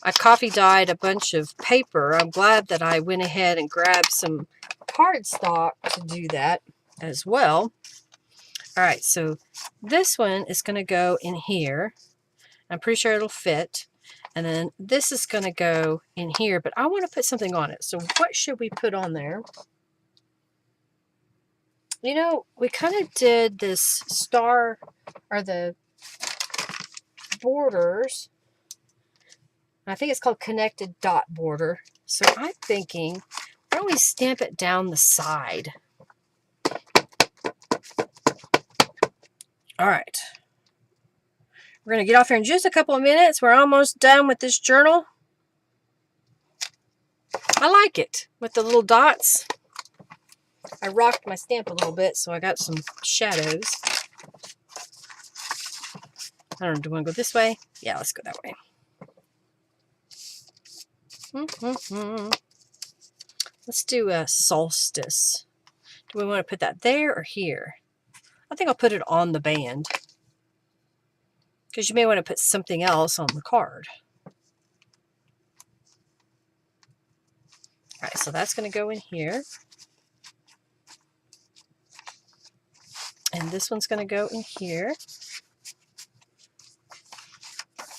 I coffee dyed a bunch of paper. I'm glad that I went ahead and grabbed some cardstock to do that as well. All right, so this one is going to go in here. I'm pretty sure it'll fit. And then this is going to go in here, but I want to put something on it. So what should we put on there? You know, we kind of did this star, or the borders. I think it's called connected dot border. So I'm thinking, why don't we stamp it down the side? All right. We're going to get off here in just a couple of minutes. We're almost done with this journal. I like it with the little dots. I rocked my stamp a little bit, so I got some shadows. I don't know, do we want to go this way? Yeah, let's go that way. Let's do a solstice. Do we want to put that there or here? I think I'll put it on the band, because you may want to put something else on the card. All right, so that's going to go in here. And this one's going to go in here.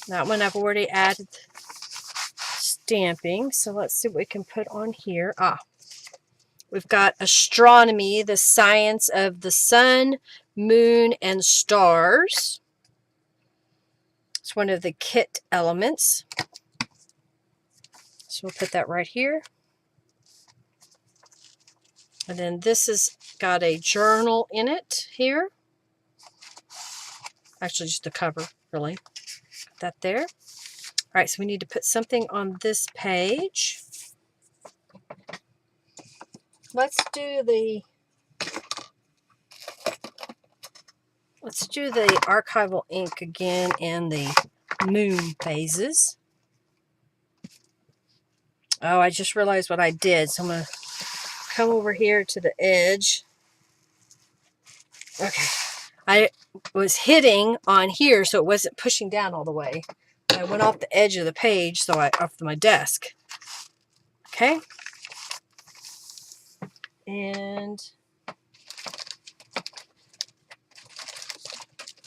That one I've already added stamping. So let's see what we can put on here. We've got astronomy, the science of the sun, moon, and stars. It's one of the kit elements. So we'll put that right here. And then this has got a journal in it here. Actually, just the cover, really. Put that there. All right, so we need to put something on this page. Let's do the archival ink again and the moon phases. Oh, I just realized what I did. So I'm going to come over here to the edge. Okay. I was hitting on here so it wasn't pushing down all the way. I went off the edge of the page, so off my desk. Okay. And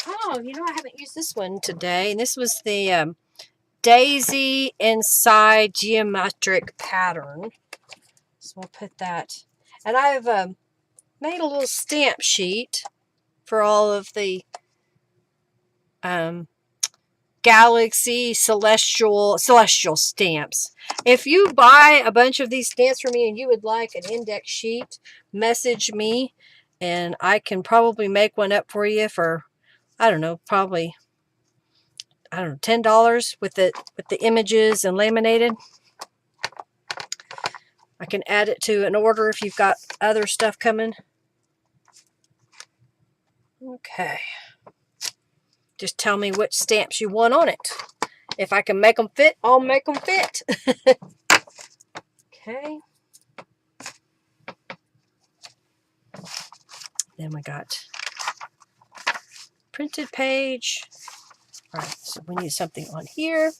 oh, you know, I haven't used this one today. And this was the Daisy Inside Geometric Pattern. So I'll put that. And I've made a little stamp sheet for all of the galaxy celestial stamps. If you buy a bunch of these stamps for me and you would like an index sheet, message me and I can probably make one up for you for, I don't know, probably, I don't know, $10 with the images and laminated. I can add it to an order if you've got other stuff coming. Okay. Just tell me which stamps you want on it. If I can make them fit, I'll make them fit. Okay. Then we got printed page. All right, so we need something on here.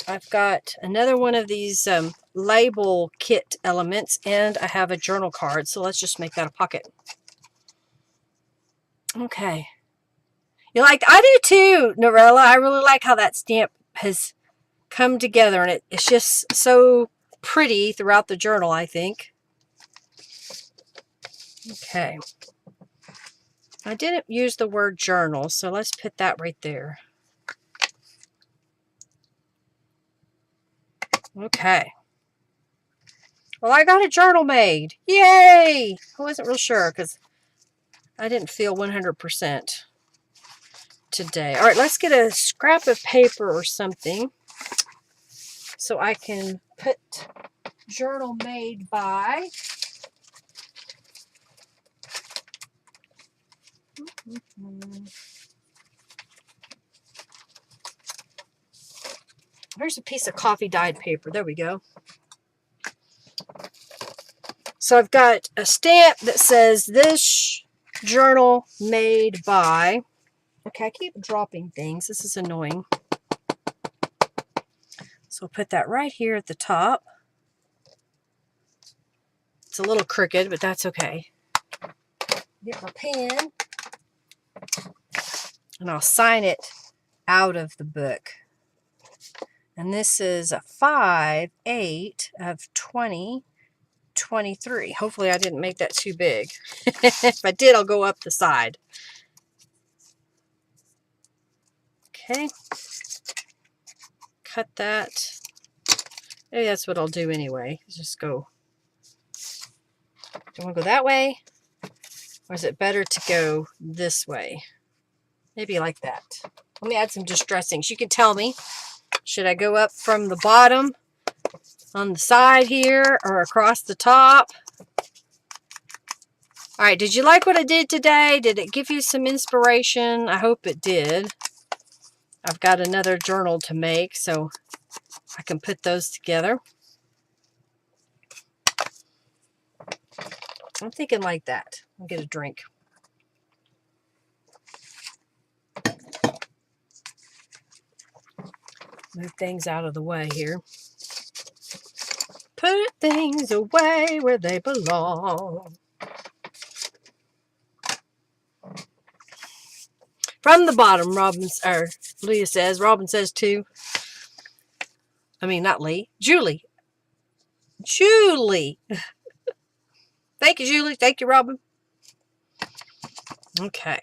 I've got another one of these label kit elements, and I have a journal card. So let's just make that a pocket. Okay. You like, I do too, Norella. I really like how that stamp has come together, and it's just so pretty throughout the journal, I think. Okay. I didn't use the word journal, so let's put that right there. Okay. Well, I got a journal made. Yay! I wasn't real sure because I didn't feel 100% today. All right, let's get a scrap of paper or something so I can put journal made by. Here's a piece of coffee dyed paper. There we go. So I've got a stamp that says this journal made by. Okay, I keep dropping things. This is annoying. So I'll put that right here at the top. It's a little crooked, but that's okay. Get my pen. And I'll sign it out of the book. And this is a 5/8 of 2023. Hopefully I didn't make that too big. If I did, I'll go up the side. Okay. Cut that. Maybe that's what I'll do anyway. Just go. Do you want to go that way? Or is it better to go this way? Maybe like that. Let me add some distressings. You can tell me. Should I go up from the bottom on the side here or across the top? All right, did you like what I did today? Did it give you some inspiration? I hope it did. I've got another journal to make, so I can put those together. I'm thinking like that. I'll get a drink. Move things out of the way here. Put things away where they belong. From the bottom, Leah says. Robin says too. I mean, not Lee. Julie. Julie. Thank you, Julie. Thank you, Robin. Okay.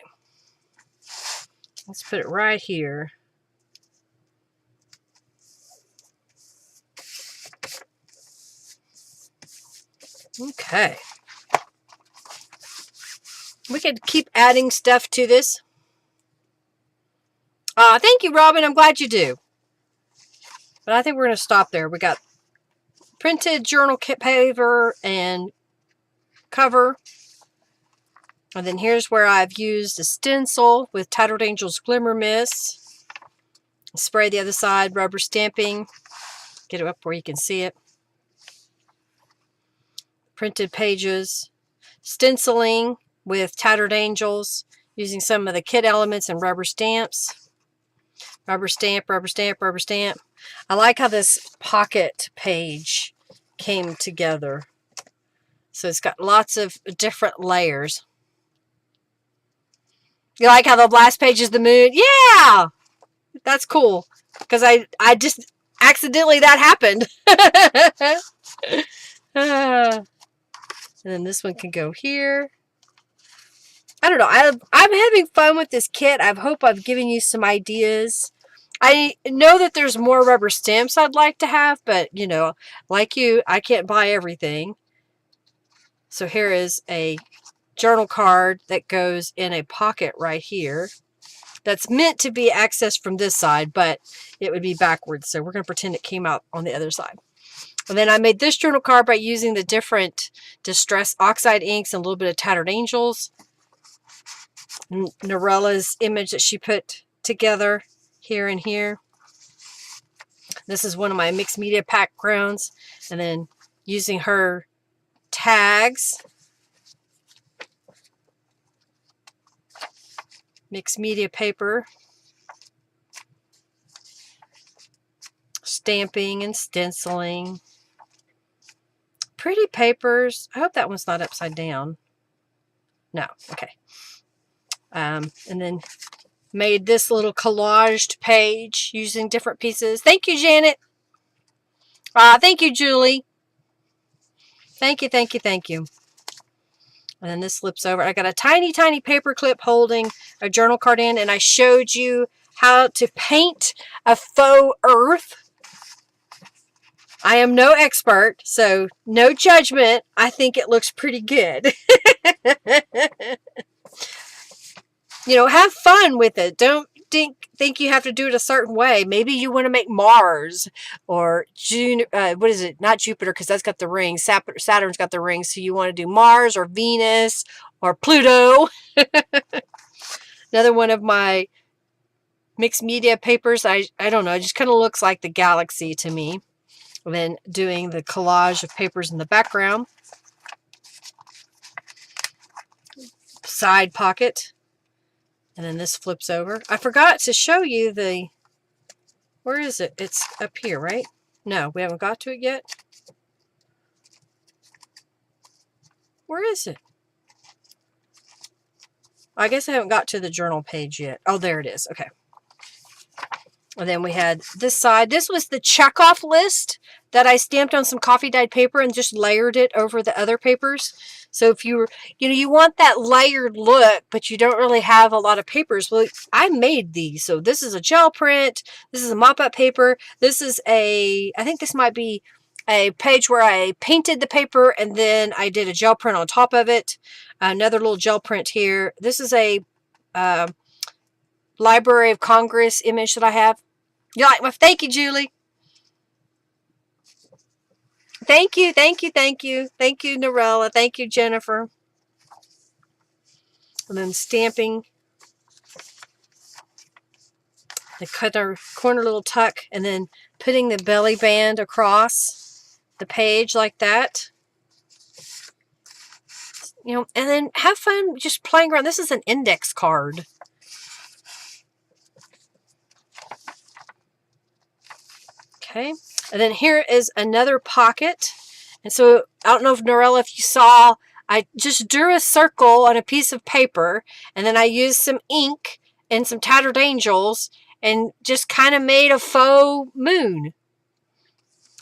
Let's put it right here. Okay. We could keep adding stuff to this. Thank you, Robin. I'm glad you do. But I think we're going to stop there. We got printed journal kit paper and cover. And then here's where I've used a stencil with Tattered Angels Glimmer Mist. Spray the other side, rubber stamping. Get it up where you can see it. Printed pages. Stenciling with Tattered Angels. Using some of the kit elements and rubber stamps. Rubber stamp, rubber stamp, rubber stamp. I like how this pocket page came together. So it's got lots of different layers. You like how the last page is the moon? Yeah! That's cool. Because I just accidentally that happened. And then this one can go here. I don't know. I'm having fun with this kit. I hope I've given you some ideas. I know that there's more rubber stamps I'd like to have, but, you know, like you, I can't buy everything. So here is a journal card that goes in a pocket right here. That's meant to be accessed from this side, but it would be backwards. So we're going to pretend it came out on the other side. And then I made this journal card by using the different Distress Oxide inks and a little bit of Tattered Angels. Norella's image that she put together here and here. This is one of my mixed media backgrounds. And then using her tags. mixed media paper, stamping and stenciling. Pretty papers. I hope that one's not upside down. No, okay. And then made this little collaged page using different pieces. Thank you, Janet. Thank you, Julie. Thank you, thank you, thank you. And then this flips over. I got a tiny, tiny paper clip holding a journal card in, and I showed you how to paint a faux earth. I am no expert, so no judgment. I think it looks pretty good. You know, have fun with it. Don't think you have to do it a certain way. Maybe you want to make Mars or what is it? Not Jupiter, because that's got the rings. Saturn's got the rings. So you want to do Mars or Venus or Pluto. Another one of my mixed media papers. I don't know. It just kind of looks like the galaxy to me. And then doing the collage of papers in the background. Side pocket. And then this flips over. I forgot to show you the... Where is it? It's up here, right? No, we haven't got to it yet. Where is it? I guess I haven't got to the journal page yet. Oh, there it is. Okay. And then we had this side. This was the checkoff list that I stamped on some coffee dyed paper and just layered it over the other papers. So if you want that layered look, but you don't really have a lot of papers. Well, I made these. So this is a gel print. This is a mop-up paper. This is I think this might be a page where I painted the paper and then I did a gel print on top of it. Another little gel print here. This is a Library of Congress image that I have. You like my... Thank you, Julie. Thank you, thank you, thank you. Thank you, Norella. Thank you, Jennifer. And then stamping the corner little tuck and then putting the belly band across the page like that. You know, and then have fun just playing around. This is an index card. Okay, and then here is another pocket. And so, I don't know if Norella, if you saw, I just drew a circle on a piece of paper, and then I used some ink and some tattered angels, and just kind of made a faux moon.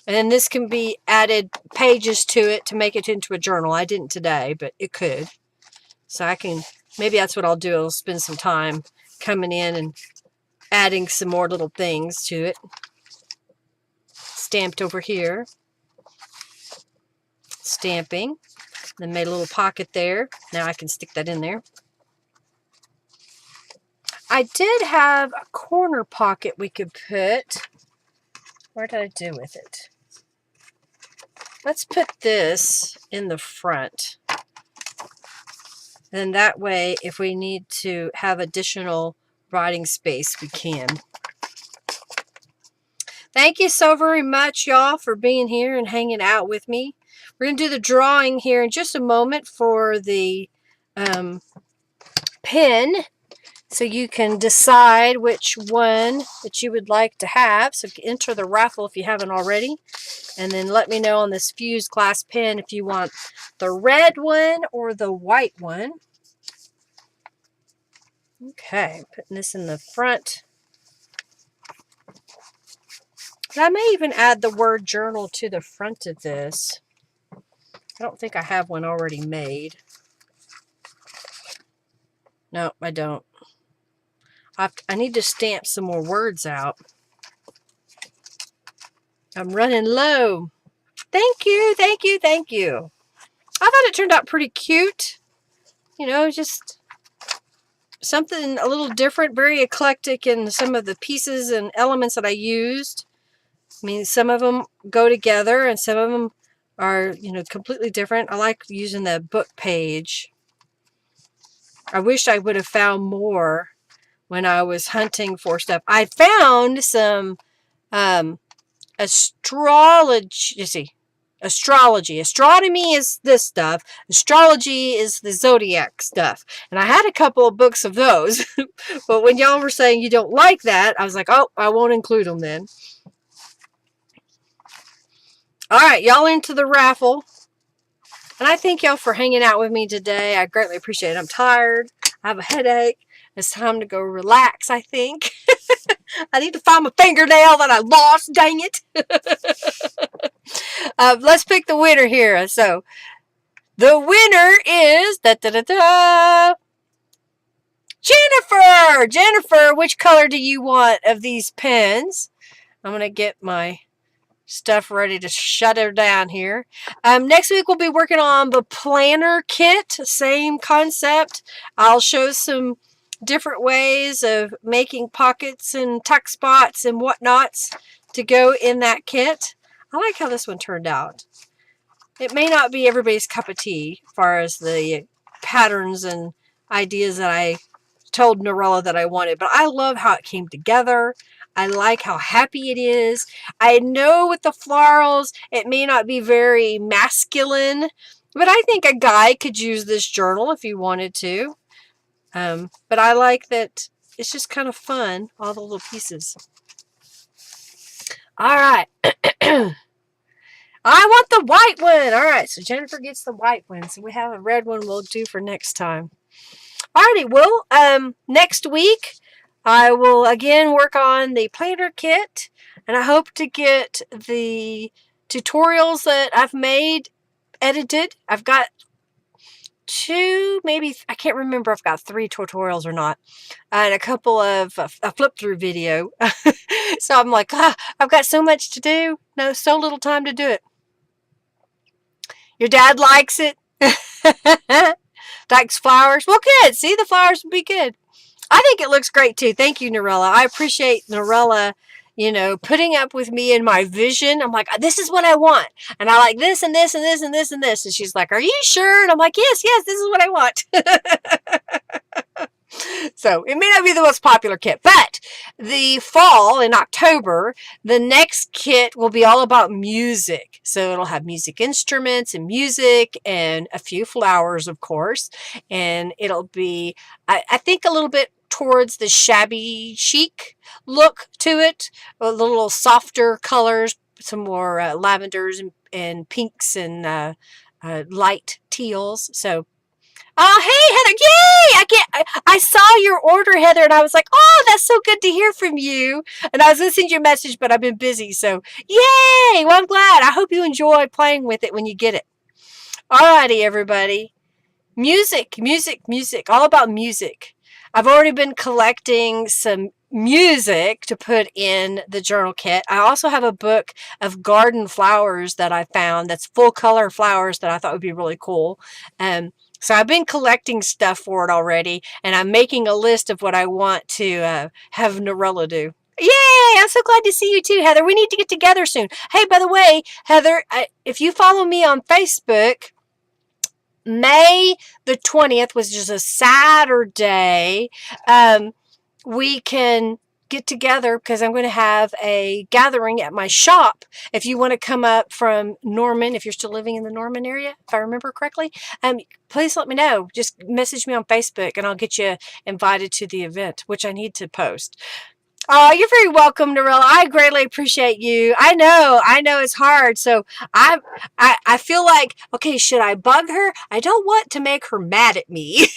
And then this can be added pages to it to make it into a journal. I didn't today, but it could. So I can, maybe that's what I'll do. I'll spend some time coming in and adding some more little things to it. Stamped over here. Stamping. Then made a little pocket there. Now I can stick that in there. I did have a corner pocket we could put. What did I do with it? Let's put this in the front. And that way, if we need to have additional writing space, we can. Thank you so very much, y'all, for being here and hanging out with me. We're going to do the drawing here in just a moment for the pen, so you can decide which one that you would like to have. So enter the raffle if you haven't already. And then let me know on this fused glass pen if you want the red one or the white one. Okay, putting this in the front. I may even add the word journal to the front of this. I don't think I have one already made. No, I don't. I need to stamp some more words out. I'm running low. Thank you, thank you, thank you. I thought it turned out pretty cute. You know, just something a little different, very eclectic in some of the pieces and elements that I used. I mean, some of them go together and some of them are, you know, completely different. I like using the book page. I wish I would have found more when I was hunting for stuff. I found some astrology, you see, Astrology. Astronomy is this stuff. Astrology is the zodiac stuff. And I had a couple of books of those. But when y'all were saying you don't like that, I was like, oh, I won't include them then. All right, y'all into the raffle. And I thank y'all for hanging out with me today. I greatly appreciate it. I'm tired. I have a headache. It's time to go relax, I think. I need to find my fingernail that I lost. Dang it. Let's pick the winner here. So, the winner is Jennifer. Jennifer, which color do you want of these pens? I'm going to get my stuff ready to shut her down here. Next week we'll be working on the planner kit. Same concept. I'll show some different ways of making pockets and tuck spots and whatnots to go in that kit. I like how this one turned out. It may not be everybody's cup of tea as far as the patterns and ideas that I told Norella that I wanted, but I love how it came together. I like how happy it is. I know with the florals, it may not be very masculine, but I think a guy could use this journal if he wanted to. But I like that it's just kind of fun, all the little pieces. All right. I want the white one. All right, so Jennifer gets the white one. So we have a red one we'll do for next time. Alrighty, well, next week I will again work on the planner kit, and I hope to get the tutorials that I've made edited. I've got 2, maybe, I can't remember if I've got 3 tutorials or not, and a couple of a flip through video. So I'm like, I've got so much to do. No, so little time to do it. Your dad likes it. Likes flowers. Well, good. See, the flowers would be good. I think it looks great too. Thank you, Norella. I appreciate Norella, putting up with me and my vision. I'm like, this is what I want. And I like this and this and this and this and this. And she's like, are you sure? And I'm like, yes, this is what I want. So it may not be the most popular kit, but the fall in October, the next kit will be all about music. So it'll have music instruments and music and a few flowers, of course. And it'll be, I think, a little bit towards the shabby chic look to it, a little softer colors, some more lavenders and pinks and light teals. So, oh, hey, Heather. Yay! I saw your order, Heather, and I was like, oh, that's so good to hear from you. And I was going to send you a message, but I've been busy. So, yay! Well, I'm glad. I hope you enjoy playing with it when you get it. Alrighty, everybody. Music. All about music. I've already been collecting some music to put in the journal kit. I also have a book of garden flowers that I found that's full color flowers that I thought would be really cool. So I've been collecting stuff for it already, and I'm making a list of what I want to have Norella do. Yay! I'm so glad to see you too, Heather. We need to get together soon. Hey, by the way, Heather, if you follow me on Facebook, May the 20th was just a Saturday. We can get together because I'm going to have a gathering at my shop. If you want to come up from Norman, if you're still living in the Norman area, if I remember correctly, please let me know. Just message me on Facebook and I'll get you invited to the event, which I need to post. Oh, you're very welcome, Norella. I greatly appreciate you. I know it's hard. So I feel like, okay, should I bug her? I don't want to make her mad at me.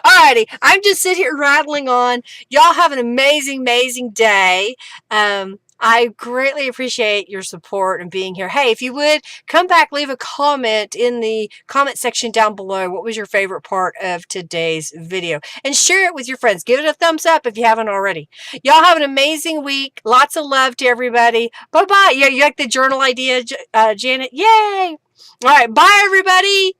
Alrighty, I'm just sitting here rattling on. Y'all have an amazing day. I greatly appreciate your support and being here. Hey, if you would, come back, leave a comment in the comment section down below. What was your favorite part of today's video? And share it with your friends. Give it a thumbs up if you haven't already. Y'all have an amazing week. Lots of love to everybody. Bye-bye. Yeah, you like the journal idea, Janet? Yay! All right, bye, everybody.